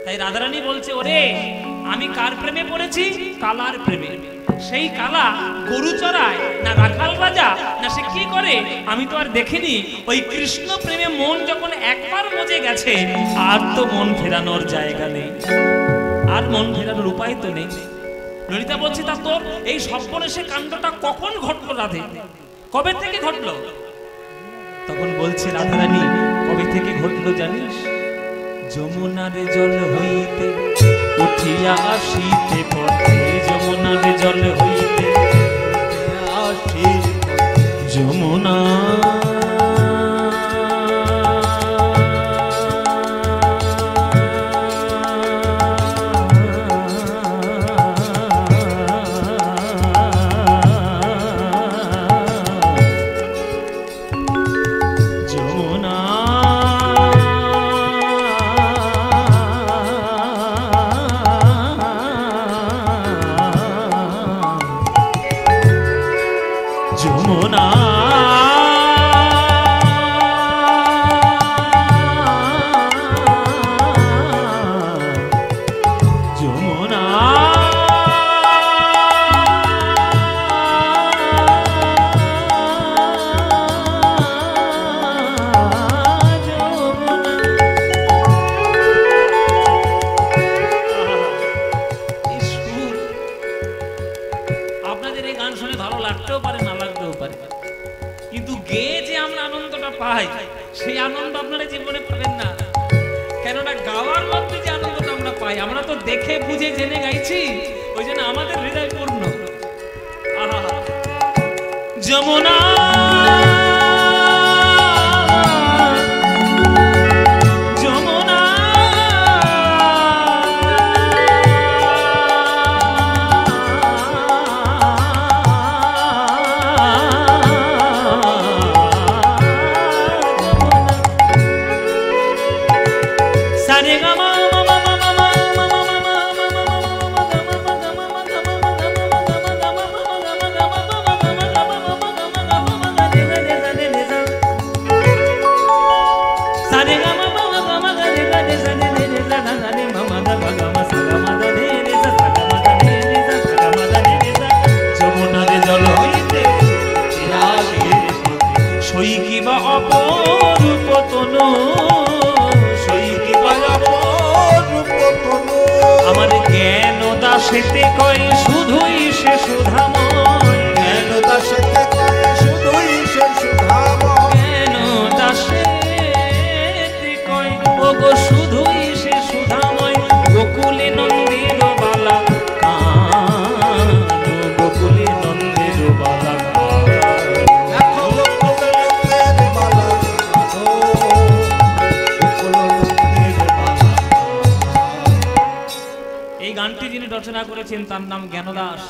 তাই রাধারানী বলছে, ওরে আমি কার প্রেমে পড়েছি? কালার প্রেমে। সেই কালা গরু চড়ায় না রাখাল রাজা না সে কি করে আমি তো আর দেখিনি। ওই কৃষ্ণ প্রেমে মন যখন একবার মজে গেছে আর তো মন ফেরানোর জায়গা নেই, আর মন ফেরানোর উপায় তো নেই। ললিতা বলছে, তা তোর এই সর্বনেশে কাণ্ডটা কখন ঘটলো রাধে, কবে থেকে ঘটলো? তখন বলছে রাধারানী, কবে থেকে ঘটলো জানিস? যমুনার জল হইতে উঠিয়া আসিতে পথে, যমুনার জল হইতে আসি, যমুনা সেই আনন্দ আপনারা জীবনে পাবেন না। কেননা গাওয়ার মধ্যে যে আনন্দটা আমরা পাই, আমরা তো দেখে বুঝে জেনে গাইছি, ওই জন্য আমাদের হৃদয় পূর্ণ। যমুনা আমার জ্ঞান দাসেতে কয় শুধুই সে সুধাময়, জ্ঞান দাসেতে কয় শুধুই সে সুধাময়, জ্ঞান দাসেতে কয় ওগো শুধুই সে সুধাময়। গোকুলে নন্দের বালা কান, গোকুলে নন্দের বালা গানটি যিনি রচনা করেছেন তার নাম জ্ঞানদাস।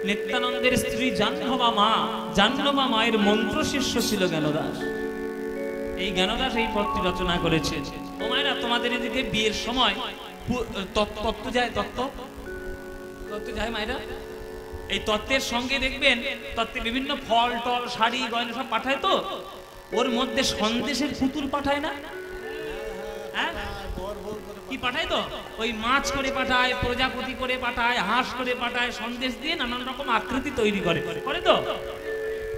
নিত্যানন্দের স্ত্রী জাহ্নবা মা, জাহ্নবা মায়ের মন্ত্র শিষ্য ছিল জ্ঞানদাস। এই জ্ঞানদাস এই পদটি রচনা করেছেন। ও মায়েরা, তোমাদের এদিকে বিয়ের সময় তত্ত্ব যায়, তত্ত্ব যায় মায়েরা। এই তত্ত্বের সঙ্গে দেখবেন তত্ত্বে বিভিন্ন ফল টল শাড়ি গয়না সব পাঠায়, তো ওর মধ্যে সন্দেশের পুতুল পাঠায় না? হ্যাঁ, কি পাঠায়? তো ওই মাছ করে পাঠায়, প্রজাপতি করে পাঠায়, হাঁস করে পাঠায়, সন্দেশ দিয়ে নানান রকম আকৃতি তৈরি করে তো।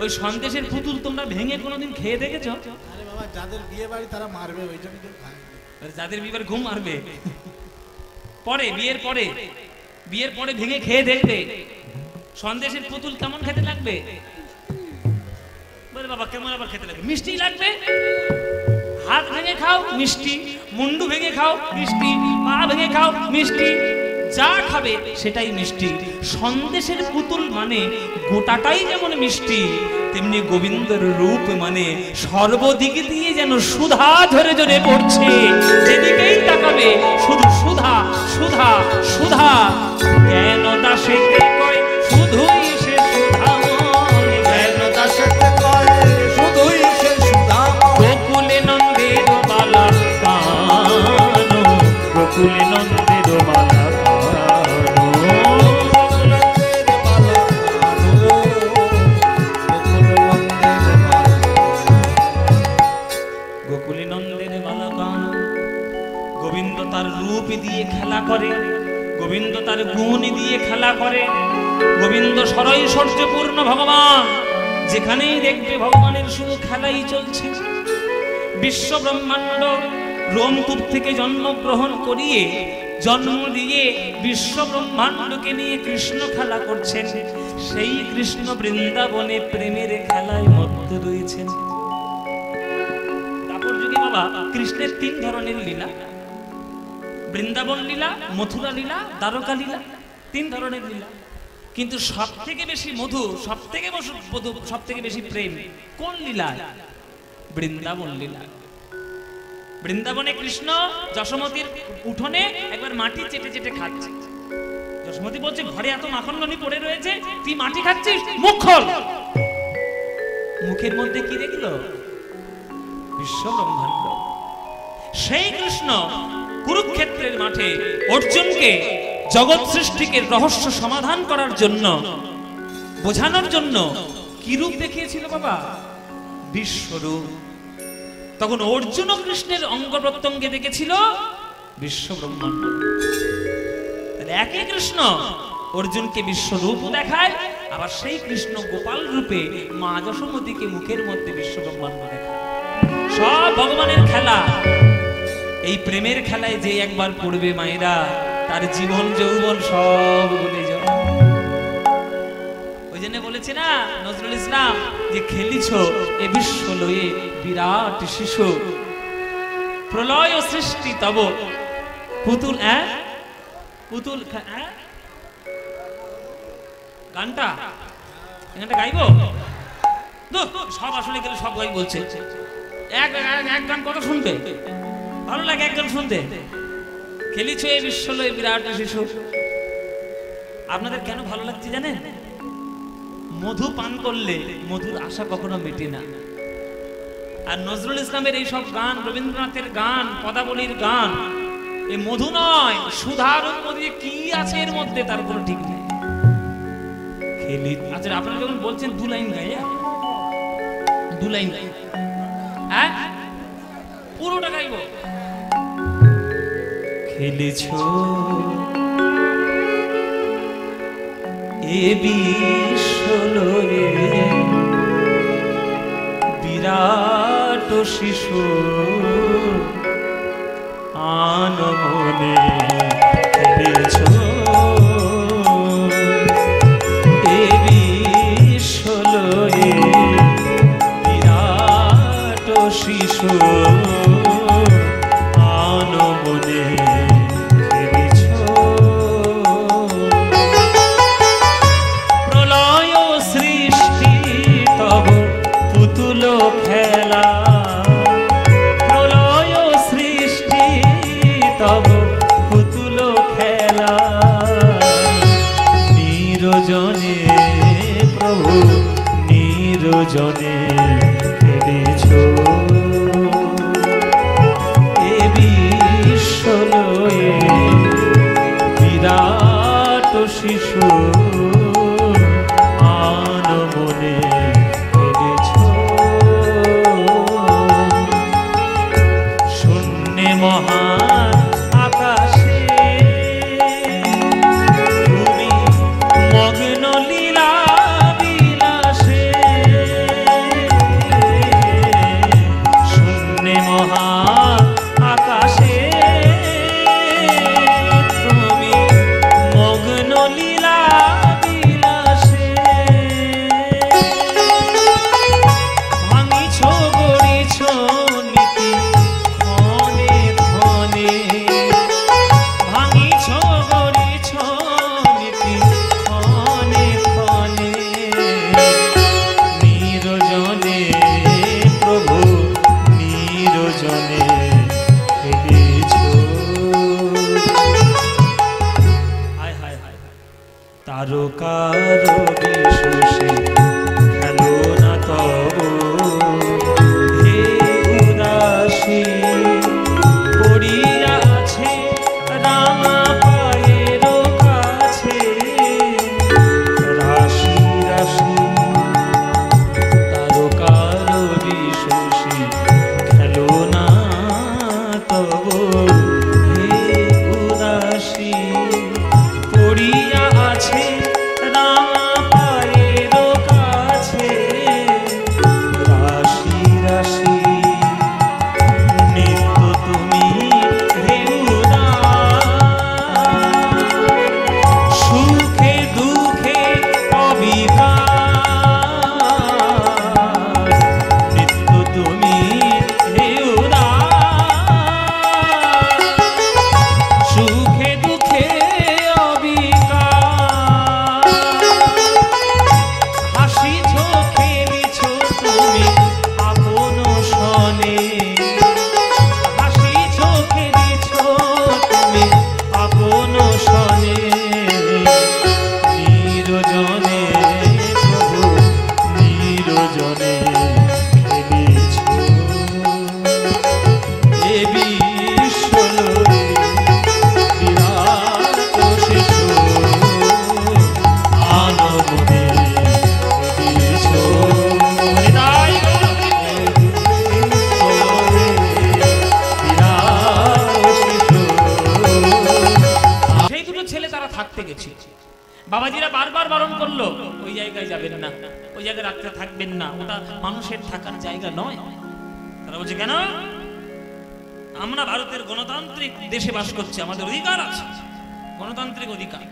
ওই সন্দেশের পুতুল তোমরা ভেঙে কোনোদিন খেয়ে দেখেছো? আরে বাবা, যাদের বিয়ে বাড়ি তারা মারবে, ওই জন্য কেউ খায় না। যাদের বিয়ের ঘুম মারবে পরে, বিয়ের পরে ভেঙে খেয়ে দেখবে সন্দেশের পুতুল কেমন খেতে লাগবে। বলে বাবা কেমন আবার খেতে লাগবে? মিষ্টি লাগবে। হাত ভেঙে খাও মিষ্টি, মুন্ডু ভেঙে খাও মিষ্টি, পা ভেঙে খাও মিষ্টি, যা খাবে সেটাই মিষ্টি। সন্দেশের পুতুল মানে গোটাটাই যেমন মিষ্টি, তেমনি গোবিন্দের রূপ মানে সর্বদিক দিয়ে যেন সুধা ঝরে ঝরে পড়ছে, যেদিকেই তাকাবে শুধু সুধা সুধা সুধা। জ্ঞান দাসেকে কয় শুধুই সে সুধাময়, জ্ঞান দাসেকে কয় শুধুই সে সুধাময়। গোকুলে নন্দের বালা কানো, গোকুলে নন্দের বালা দিয়ে খেলা করে, গোবিন্দ তার গুণ দিয়ে খেলা করে। গোবিন্দ সরৈশ্বর্যপূর্ণ ভগবান, যেখানেই দেখবে ভগবানের শুধু খেলাই চলছে। বিশ্ব ব্রহ্মাণ্ড রোমকূপ থেকে জন্মগ্রহণ করিয়ে জন্ম দিয়ে বিশ্ব ব্রহ্মাণ্ডকে নিয়ে কৃষ্ণ খেলা করছেন। সেই কৃষ্ণ বৃন্দাবনে প্রেমের খেলায় মত্ত রয়েছেন। তারপর যুগে বাবা কৃষ্ণের 3 ধরনের লীলা, বৃন্দাবন লীলা, মথুরা লীলা, দ্বারকা লীলা, 3 ধরনের লীলা। কিন্তু সব থেকে বেশি মধু, সব থেকে বেশি প্রেম কোন লীলা? বৃন্দাবন লীলা। বৃন্দাবনে কৃষ্ণ যশোমতির উঠোনে একবার মাটি চেটে চেটে খাচ্ছে। যশোমতি বলছে, ঘরে এত মাখন লনি পড়ে রয়েছে, তুই মাটি খাচ্ছিস, মুখ খোল। মুখের মধ্যে কি দেখলো? বিশ্ব ব্রহ্মাণ্ড। সেই কৃষ্ণ কুরুক্ষেত্রের মাঠে অর্জুনকে জগৎ সৃষ্টিকে রহস্য সমাধান করার জন্য, বোঝানোর জন্য কি রূপ দেখিয়েছিল বাবা? বিশ্বরূপ। তখন অর্জুন কৃষ্ণের অঙ্গ প্রত্যঙ্গে দেখেছিল বিশ্ব ব্রহ্মাণ্ড। একই কৃষ্ণ অর্জুনকে বিশ্বরূপ দেখায়, আবার সেই কৃষ্ণ গোপাল রূপে মা যশোমতীকে মুখের মধ্যে বিশ্ব ব্রহ্মাণ্ড দেখায়। সব ভগবানের খেলা। এই প্রেমের খেলায় যে একবার পড়বে মায়েরা, তার জীবন যৌবন সব ভুলে যাবে। ওই জন্য বলেছে না নজরুল ইসলাম, যে খেলিছ এ বিশ্ব লয়ে বিরাট শিশু, প্রলয় সৃষ্টি তব পুতুল। পুতুল গানটা গাইবো? সব আসলে গেলে সব গাই বলছে। এক গান কত শুনবে ভালো লাগে, একজন শুনতে। খেলিছ এই বিশ্ব লয়ে বিরাট শিশু। আপনাদের কেন ভালো লাগছে জানেন? মধু পান করলে মধুর আশা কখনো মেটে না। আর নজরুল ইসলামের এই সব গান, রবীন্দ্রনাথের গান, পদাবলীর গান, এ মধু নয়, সুধার মধ্যে কি আছে এর মধ্যে তার কোনো ঠিক নেই। খেলি, আচ্ছা আপনারা যখন বলছেন 2 লাইন গাই, 2 লাইন গাই, হ্যাঁ পুরোটা গাইব। খেলেছ এ বিশ্ব লয়ে বিরাট শিশু, আনমনে খেলেছ এ বিশ্ব লয়ে বিরাট শিশু, আনমনে খেলেছ। প্রলয় সৃষ্টি তব পুতুল খেলা, প্রলয় সৃষ্টি তব পুতুল খেলা। নিরজনে প্রভু নিরজনে খেলেছ এ বিশ্ব লয়ে বিরাট শিশু, আনমনে খেলেছ। শূন্যে মহান আকাশে তুমি মগ্ন লীলা বিলাসে। শূন্যে মহান আকাশে তুমি মগ্ন লীলা বিলাসে। ভাঙিছ গড়িছ নীতি কারো বিশ্বসে খেলো না তব হে উদাসী পড়িয়া আছে রামা পায়ের কাছে রাশি রাশি তারকার বিশ্বসে খেলো না তব হে উদাসী পড়িয়া আছে রামা পায়ের কাছে রাশি রাশি নিত্য তুমি হে উদাস সুখে দুঃখে অবিকার নিত্য তুমি হে উদাস সুখে দুঃখে অবিকার হাসিছ খেলিছ তুমি আপন সনে হাসিছ খেলিছ তুমি আপন সনে নিরজনে প্রভু নিরজনে খেলিছ এ বিশ্বলোকে বিরাট শিশু আনন্দে খেলিছ হৃদয় সেই দুটো ছেলে তারা থাকতে গেছে বাবাজিরা বারবার বারণ করলো ওই জায়গায় যাবেন না ওই জায়গায় রাত্রে থাকবেন না ওটা মানুষের থাকার জায়গা নয় তারা বলছে কেন আমরা ভারতের গণতান্ত্রিক দেশে বাস করছি আমাদের অধিকার আছে গণতান্ত্রিক অধিকার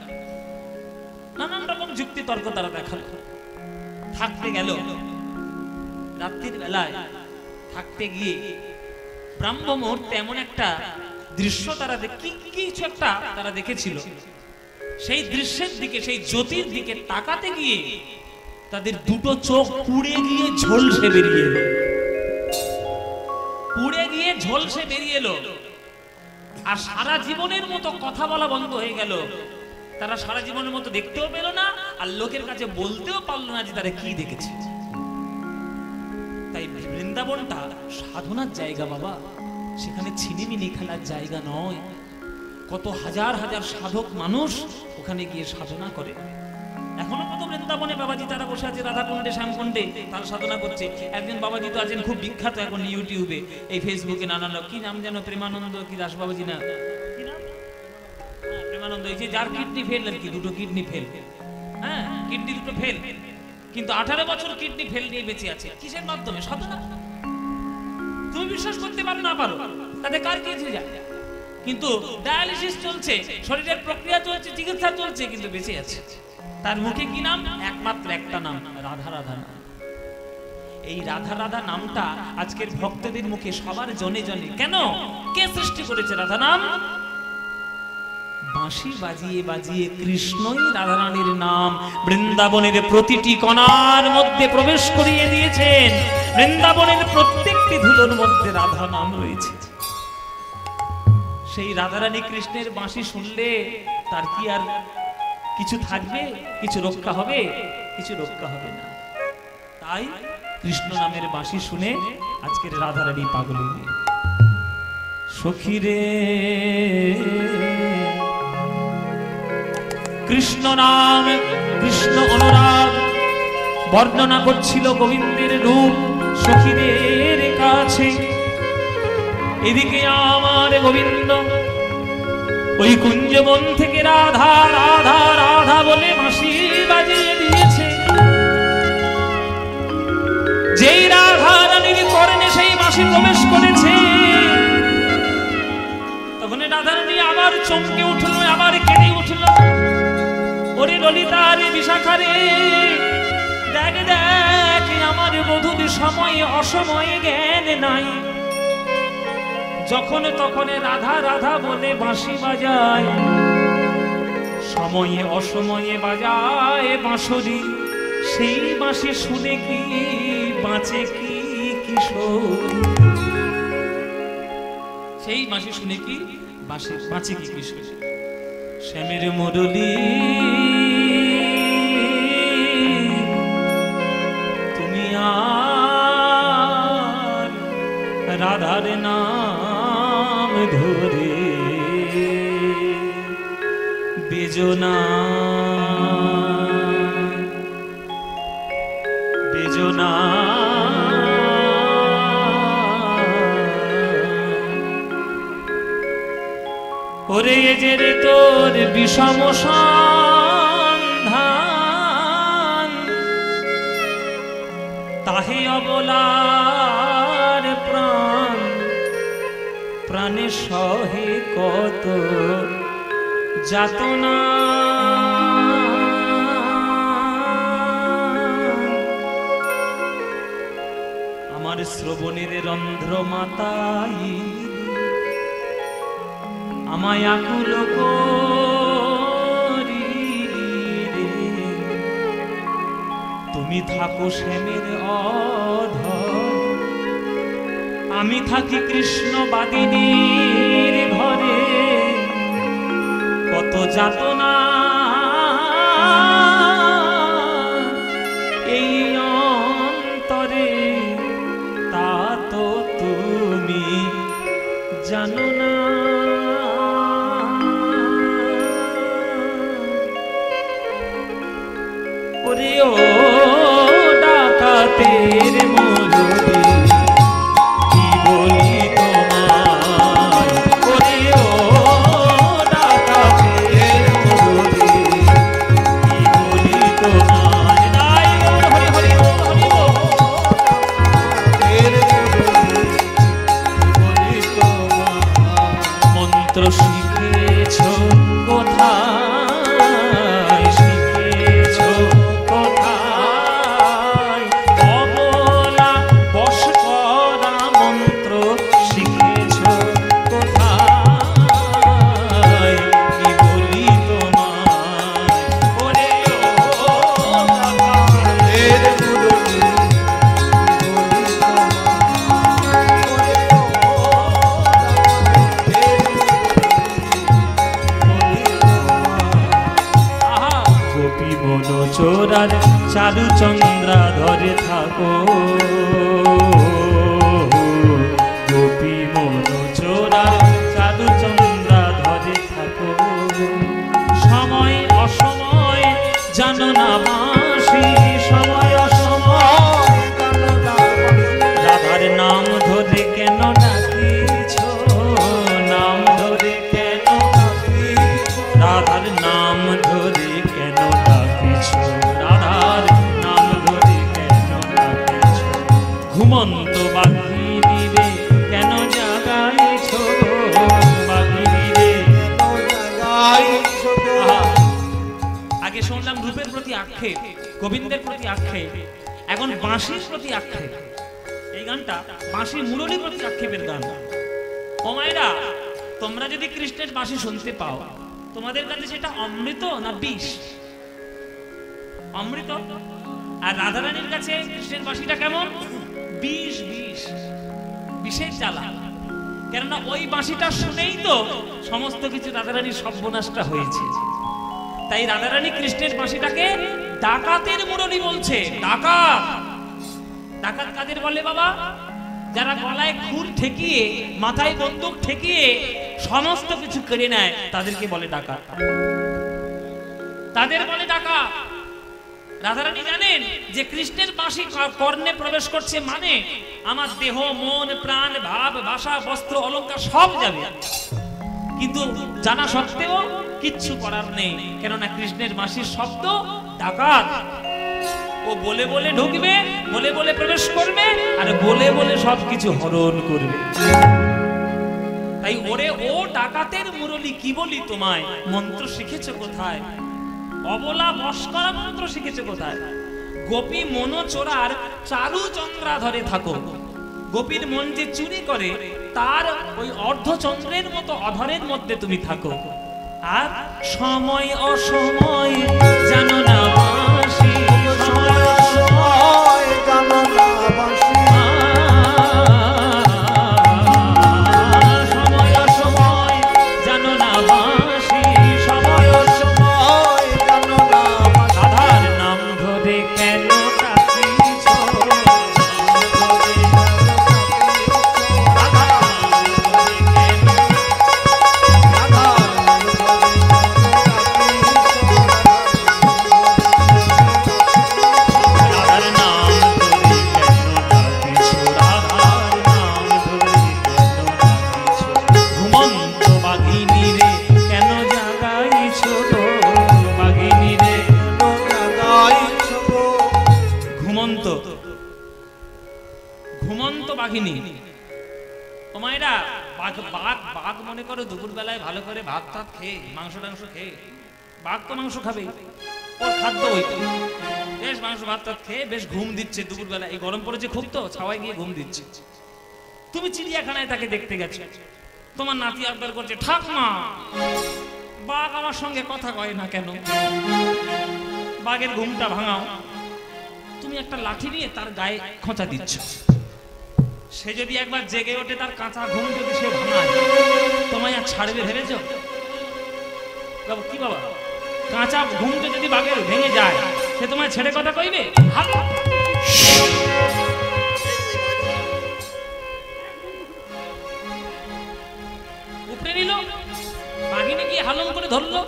নানান রকম যুক্তি তর্ক তারা দেখালো থাকতে গেল রাত্রির বেলায় থাকতে গিয়ে ব্রাহ্ম মুহূর্তে এমন একটা দৃশ্য তারা কিছু একটা তারা দেখেছিল সেই দৃশ্যের দিকে সেই জ্যোতির দিকে তাকাতে গিয়ে তাদের দুটো চোখ পুড়ে গিয়ে ঝলসে বেরিয়ে এলো পুড়ে গিয়ে ঝলসে বেরিয়ে এলো আর সারা জীবনের মতো কথা বলা বন্ধ হয়ে গেল তারা সারা জীবনের মতো দেখতেও পেল না আর লোকের কাছে বলতেও পারলো না যে তারা কি দেখেছে তাই বৃন্দাবনটা সাধনার জায়গা বাবা সেখানে ছিনিমিনি খেলার জায়গা নয় কত হাজার হাজার সাধক মানুষ ওখানে গিয়ে সাধনা করে এখনো কত বৃন্দাবনে বাবাজি তারা বসে আছে রাধাকুণ্ডে শ্যামকুণ্ডে তারা সাধনা করছে একজন বাবাজি তো আছেন খুব বিখ্যাত এখন ইউটিউবে এই ফেসবুকে নানান কি নাম যেন প্রেমানন্দ কি দাস বাবাজি না কি নাম প্রেমানন্দ এই যে যার কিডনি ফেল আর কি দুটো কিডনি ফেল হ্যাঁ কিডনি দুটো ফেল কিন্তু 18 বছর কিডনি ফেল নিয়ে বেঁচে আছে কিসের মাধ্যমে সাধনা তুমি বিশ্বাস করতে পারো না পারো তাতে কার কি যায় কিন্তু ডায়ালিসিস চলছে শরীরের প্রক্রিয়া চলছে চিকিৎসা চলছে কিন্তু বেঁচে আছে তার মুখে কি নাম একমাত্র একটা নাম রাধা রাধা নাম এই রাধা রাধা নামটা আজকের ভক্তদের মুখে সবার জনে জনে কেন কে সৃষ্টি করেছে রাধা নাম বাঁশি বাজিয়ে বাজিয়ে কৃষ্ণই রাধারানীর নাম বৃন্দাবনের প্রতিটি কণার মধ্যে প্রবেশ করিয়ে দিয়েছেন বৃন্দাবনের প্রত্যেকটি ধুলোর মধ্যে রাধা নাম রয়েছে সেই রাধারানী কৃষ্ণের বাঁশি শুনলে তার কি আর কিছু থাকবে কিছু রক্ষা হবে কিছু রক্ষা হবে না তাই কৃষ্ণ নামের বাঁশি শুনে আজকের রাধারানী পাগল হয়ে সখী রে কৃষ্ণ নাম কৃষ্ণ অনুরাগ বর্ণনা করছিল গোবিন্দের রূপ সখীদের কাছে এদিকে আমার গোবিন্দ ওই কুঞ্জবন থেকে রাধা রাধা রাধা বলে বাঁশি বাজিয়ে দিয়েছে যেই রাধা রানীর কর্ণে সেই বাঁশি প্রবেশ করেছে তখন রাধা রানী আবার চমকে উঠলো আবার কেঁদে উঠলো ওরে ললিতা রে বিশাখা রে দেখ দেখ আমার বধূর সময় অসময়ে জ্ঞান নাই যখন তখন রাধা রাধা বলে বাঁশি বাজায় সময়ে অসময়ে বাজায় বাঁশরি সেই বাঁশি শুনে কি বাঁচে কি কিশোর সেই বাঁশি শুনে কি বাঁচে কি কিশোর শ্যামের মুরলী রাধার নাম ধরে বেজনা বেজনা ওরে এ যে রে তোর বিষম সন্ধান তাহে অবলার প্রাণ প্রাণে সহে কত যাতনা আমার শ্রবণের রন্ধ্র মাতাই আমায় আকুল করি রে তুমি থাকো শ্যামের অধর আমি থাকি কৃষ্ণ বাদিনীর ঘরে কত যাতনা এই অন্তরে তা তো তুমি জানো না ওরে ও ডাকাতের মুরলি কি বলি তোমায় ওরে ও ডাকাতের মুরলি কি বলি তোমায় নাই হরি হরি হরি মন্ত্র শিখেছ কোথায় শিখেছ কোথায় অবলা বশ করা মন্ত্র শিখেছ কোথায় কি বলি তোমায় ওরে ও ডাকাতের মুরলি গোপী মন চোরার চারু চন্দ্রা ধরে থাকো গোপী মন চোরার চারু চন্দ্রা ধরে থাকো সময় অসময় জানো না বাঁশি সময় অসময় জানো না রাধার নাম ধরে কেন ডাকিছ নাম ধরে কেন ডাকিছ রাধার নাম ধরে কেন ডাকিছ রাধার নাম ধরে কেন ডাকিছ ঘুমন্ত বাঘিনী রে কেন জাগাইছ বাঘিনী রে আগে শুনলাম রূপের প্রতি আক্ষেপ গোবিন্দের প্রতি আক্ষেপ এখন বাঁশির প্রতি আক্ষেপ এই গানটা বাঁশি মুরলী প্রতি আক্ষেপের গান ও মায়েরা তোমরা যদি কৃষ্ণের বাঁশি শুনতে পাও তোমাদের কাছে সেটা অমৃত না বিষ অমৃত আর রাধারানীর কাছে কৃষ্ণের বাঁশিটা কেমন বিষ বিষ বিষের জ্বালা কেননা ওই বাঁশিটা শুনেই তো সমস্ত কিছু রাধারানীর সর্বনাশটা হয়েছে তাই রাধারানী কৃষ্ণের বাঁশিটাকে ডাকাতের মুরলী বলছে ডাকাত ডাকাত কাদের বলে বাবা যারা গলায় খুর ঠেকিয়ে মাথায় বন্দুক ঠেকিয়ে সমস্ত কিছু কেড়ে নেয় তাদেরকে বলে ডাকাত তাদের বলে ডাকাত রাধারানী জানেন যে কৃষ্ণের বাঁশি কর্ণে প্রবেশ করছে মানে আমার দেহ মন প্রাণ ভাব ভাষা বস্ত্র অলংকার সব যাবে কিন্তু জানা সত্ত্বেও কিচ্ছু করার নেই কেননা কৃষ্ণের বাঁশির শব্দ ডাকাত ও বলে বলে ঢুকবে বলে বলে প্রবেশ করবে আর বলে বলে সবকিছু হরণ করবে তাই ওরে ও ডাকাতের মুরলী কি বলি তোমায় মন্ত্র শিখেছো কোথায় অবলা বশ করা মন্ত্র শিখেছো কোথায় গোপী মন চোরার চারু চন্দ্রা ধরে থাকো গোপীর মন যে চুরি করে তার ওই অর্ধচন্দ্রের মতো অধরের মধ্যে তুমি থাকো আর সময় অসময় জানো না বাঁশি সময় অসময় জানো না বাঁশি সময় অসময় জানো না বাঁশি সময় অসময় জানো না রাধার নাম ধরে কেন ডাকিছ বাঘিনী। ও মায়েরা, বাঘ বাঘ বাঘ মনে করো দুপুর বেলায় ভালো করে ভাত টাত খেয়ে মাংস টাংস খেয়ে, বাঘ তো মাংস খাবে, ওর খাদ্য ওইটা, বেশ মাংস ভাত টাত খেয়ে বেশ ঘুম দিচ্ছে দুপুর বেলা, এই গরম পড়েছে খুব তো ছাওয়ায় গিয়ে ঘুম দিচ্ছে। তুমি চিড়িয়াখানায় তাকে দেখতে গেছো, তোমার নাতি আবদার করছে ঠাকমা বাঘ আমার সঙ্গে কথা কয় না কেন, বাঘের ঘুমটা ভাঙাও। তুমি একটা লাঠি নিয়ে তার গায়ে খোঁচা দিচ্ছ, সে যদি একবার জেগে ওঠে তার কাঁচা ঘুম যদি সে ভাঙায়, তোমায় আর ছাড়বে ভেবেছ? কি বাবা, কাঁচা ঘুমটা যদি বাঘের ভেঙে যায় সে তোমায় ছেড়ে কথা কইবে? উপরে নিল, বাঘিনী কি হালম করে ধরলো।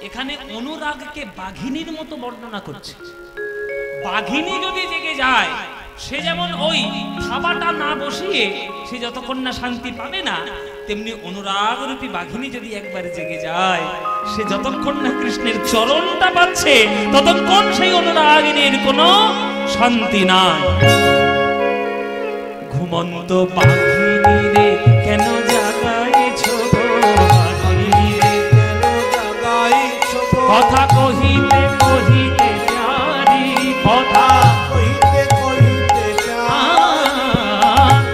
এখানে অনুরাগকে বাঘিনীর মতো বর্ণনা করছে। বাঘিনী যদি জেগে যায়, সে যেমন ওই থাবাটা না বসিয়ে সে যতক্ষণ না শান্তি পাবে না, তেমনি অনুরাগ রূপী বাঘিনী যদি একবার জেগে যায়, সে যতক্ষণ না কৃষ্ণের চরণটা পাচ্ছে ততক্ষণ সেই অনুরাগিনীর কোনো শান্তি নাই। ঘুমন্ত বাঘিনী রে কেন জাগাইছো গো, বাঘিনী রে কেন জাগাইছো গো, কথা কহিতে কহিতে প্যারি, কথা কহিতে কহিতে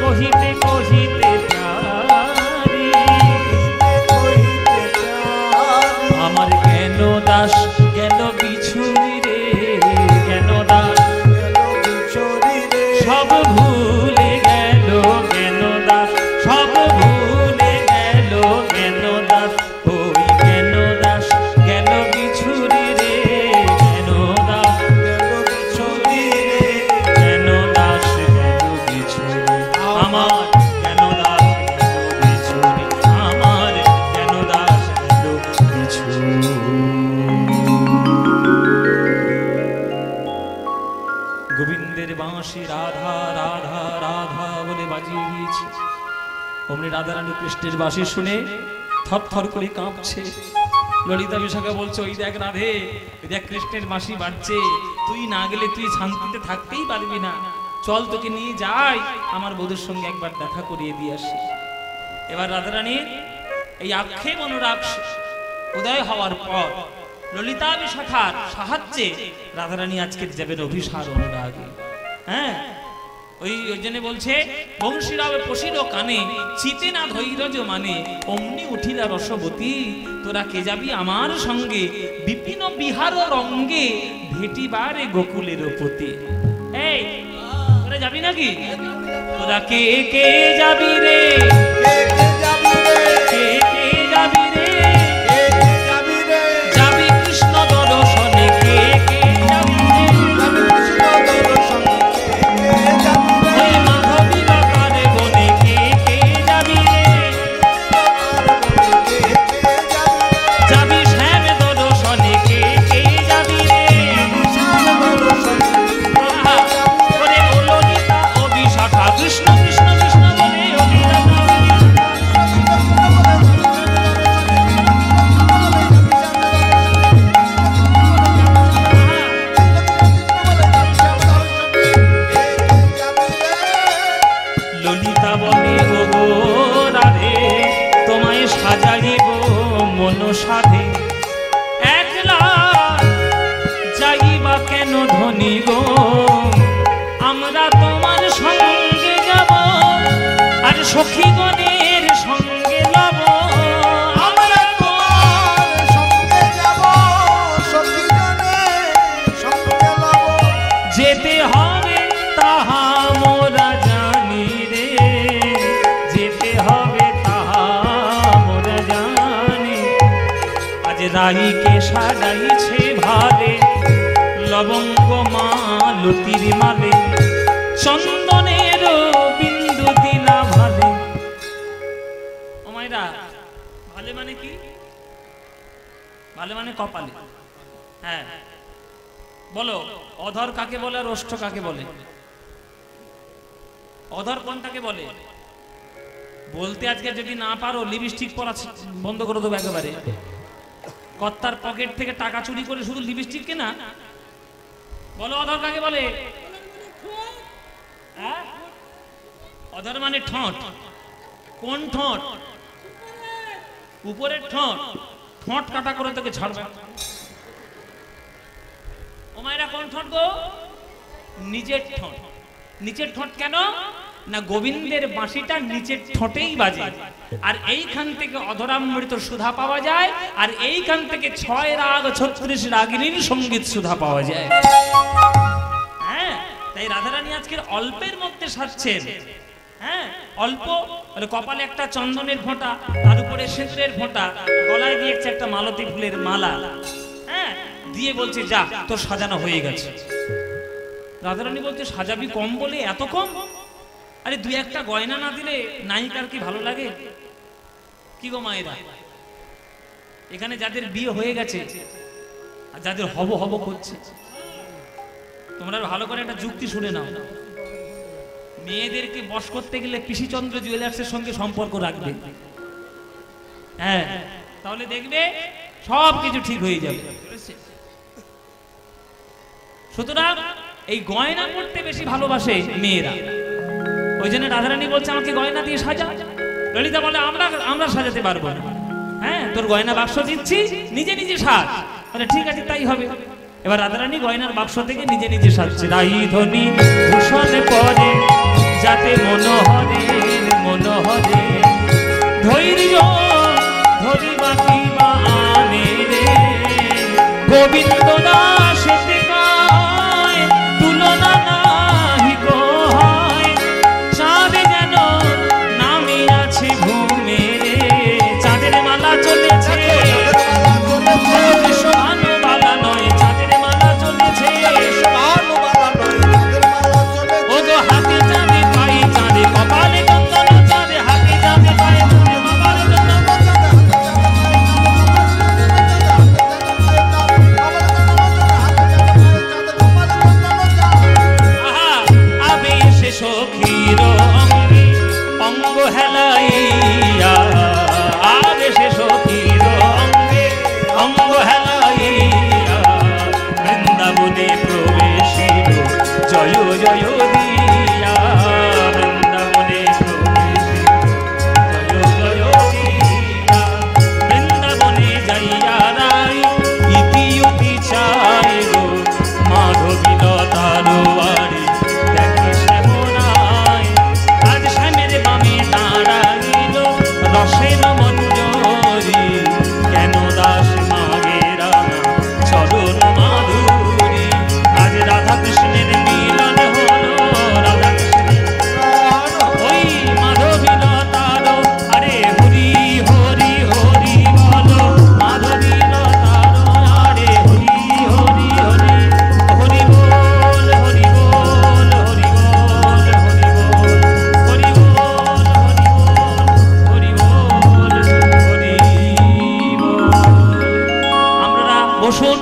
কহিতে কহিতে প্যারি, আমার জ্ঞান দাস গেল বিছুরি রে, জ্ঞান দাস গেল বিছুরি রে, সব ভুলে গেল জ্ঞান দাস, সব ভুলে গেল জ্ঞান দাস, ওই জ্ঞান দাস গেল বিছুরি রে, জ্ঞান দাস গেল বিছুরি রে, জ্ঞান দাস গেল বিছুরি, আমার জ্ঞান দাস গেল বিছুরি, আমার জ্ঞান দাস গেল বিছুরি। গোবিন্দের বাঁশি রাধা রাধা রাধা বলে বাজিয়ে দিয়েছে। অমনি রাধারানী কৃষ্ণের বাঁশি শুনে থরথর করে কাঁপছে। ললিতা বিশাখা বলছে ওই দেখ রাধে, ওই দেখ কৃষ্ণের বাঁশি বাজছে, তুই না গেলে তুই শান্তিতে থাকতেই পারবি না, চল তোকে নিয়ে যাই, আমার বধূর সঙ্গে একবার দেখা করিয়ে দিয়ে আসি। এবার রাধারানীর এই আক্ষেপ অনুরাগ উদয় হওয়ার পর ললিতা বিশাখার সাহায্যে রাধারানী আজকে যাবেন অভিসার অনুরাগে। হ্যাঁ, ওই জন্য বলছে বংশীরাবে পশিল কানে, চিতে না ধৈর্য মানে, অমনি উঠিলা রসবতী, তোরা কে যাবি আমার সঙ্গে, বিপিন বিহার রঙ্গে, ভেটিবারে গোকুলের পতি। এই তোরা যাবি নাকি? তোরা কে কে যাবি রে, কে কে যাবি রে, কে কে যাবি রে, সাধে একলা যাইবা কেন ধনী গো, আমরা তোমার সঙ্গে যাব আর সখীগণের সঙ্গে লব, আমরা তোমার সঙ্গে যাব সখীগণের সঙ্গে লব, যেতে হবে তাহা মোরা জানি রে, যেতে হবে তাহা মোরা জানি, আজ রাইকে সাজাইছে ভালে, লবঙ্গ মালতির মালে, চন্দনের বিন্দু দিলা ভালে। ও মাইরা, ভালে মানে কি? ভালে মানে কপালে। হ্যাঁ বলো, অধর কাকে বলে আর ওষ্ঠ কাকে বলে? অধর কোনটাকে বলে বলতে আজকে যদি না পারো লিপস্টিক পরা বন্ধ করে দেবো একেবারে। কর্তার পকেট থেকে টাকা চুরি করে শুধু লিপস্টিক কেনা, বলো অধর কাকে বলে? অধর মানে ঠোঁট। কোন ঠোঁট? উপরের ঠোঁট। ঠোঁট কাটা করে তোকে ছাড়বে। ও মায়েরা কোন ঠোঁট গো? নিচের ঠোঁট। নিচের ঠোঁট কেন না গোবিন্দের বাঁশিটা নিচের ঠোঁটেই বাজে, আর এইখান থেকে অধরামৃত সুধা পাওয়া যায়, আর এইখান থেকে 6 রাগ 36 রাগিনীর সঙ্গীত সুধা পাওয়া যায়। হ্যাঁ, তাই রাধারানী আজকের অল্পের মধ্যে সাজছেন। হ্যাঁ, অল্প কপালে একটা চন্দনের ফোঁটা, তার উপরে সিঁদুরের ফোঁটা, গলায় দিয়েছে একটা মালতী ফুলের মালা। হ্যাঁ, দিয়ে বলছে যা তোর সাজানো হয়ে গেছে। রাধারানী বলছে সাজাবি কম বলে এত কম? আরে 2-1টা গয়না না দিলে নায়িকার কি ভালো লাগে? কি গো মায়েরা, এখানে যাদের বিয়ে হয়ে গেছে আর যাদের হব হব করছে, তোমরা ভালো করে একটা যুক্তি শুনে নাও। মেয়েদেরকে বশ করতে গেলে পিসিচন্দ্র জুয়েলার্সের সঙ্গে সম্পর্ক রাখবে। হ্যাঁ, তাহলে দেখবে সব কিছু ঠিক হয়ে যাবে। সুতরাং এই গয়না পড়তে বেশি ভালোবাসে মেয়েরা, ওই জন্য রাধারানী বলছে আমাকে গয়না দিয়ে সাজা। ললিতা বলে আমরা সাজাতে পারবো না। হ্যাঁ, তোর গয়না বাক্স দিচ্ছি, নিজে নিজে সাজ। বলে ঠিক আছে তাই হবে। এবার রাধারানী গয়নার বাক্স থেকে নিজে নিজে সাজছে। রাই ধ্বনি ভূষণ পরে যাতে মনোহরে মনোহরে ধৈর্য ধরি বাকি বা আনে রে গোবিন্দ দাস তুলনা নাহি গো হয় চাঁদে যেন নামে আছে ঘুমে রে চাঁদের মালা চলেছে বালা নয় চাঁদের মালা চলেছে ও গো হাতে চাঁদে পাই চাঁদে কপালে চন্দন চাঁদে হাতে চাঁদে পাই কপালে চন্দন সখীর অঙ্গে অঙ্গ হেলাইয়া আবেশে সখীর অঙ্গে অঙ্গ হেলাইয়া বৃন্দাবনে প্রবেশিল জয় জয় দিয়া বৃন্দাবনে প্রবেশিল জয় জয় দিয়া বৃন্দাবনে যাইয়া রাই ইতি উতি চাই গো মাধবী লতার বাড়ি রসেন মঞ্জরি কেন দাস মাগেরা চরণ মাধুরী আজ রাধা কৃষ্ণের মিলন হলো রাধা কৃষ্ণের ওই মাধবী লতার আরে হরি হরি হরি বলো মাধবী লতার আরে হরি হরি হরি হরি বল হরি বল হরি বল হরি বল হরি বল বসুন।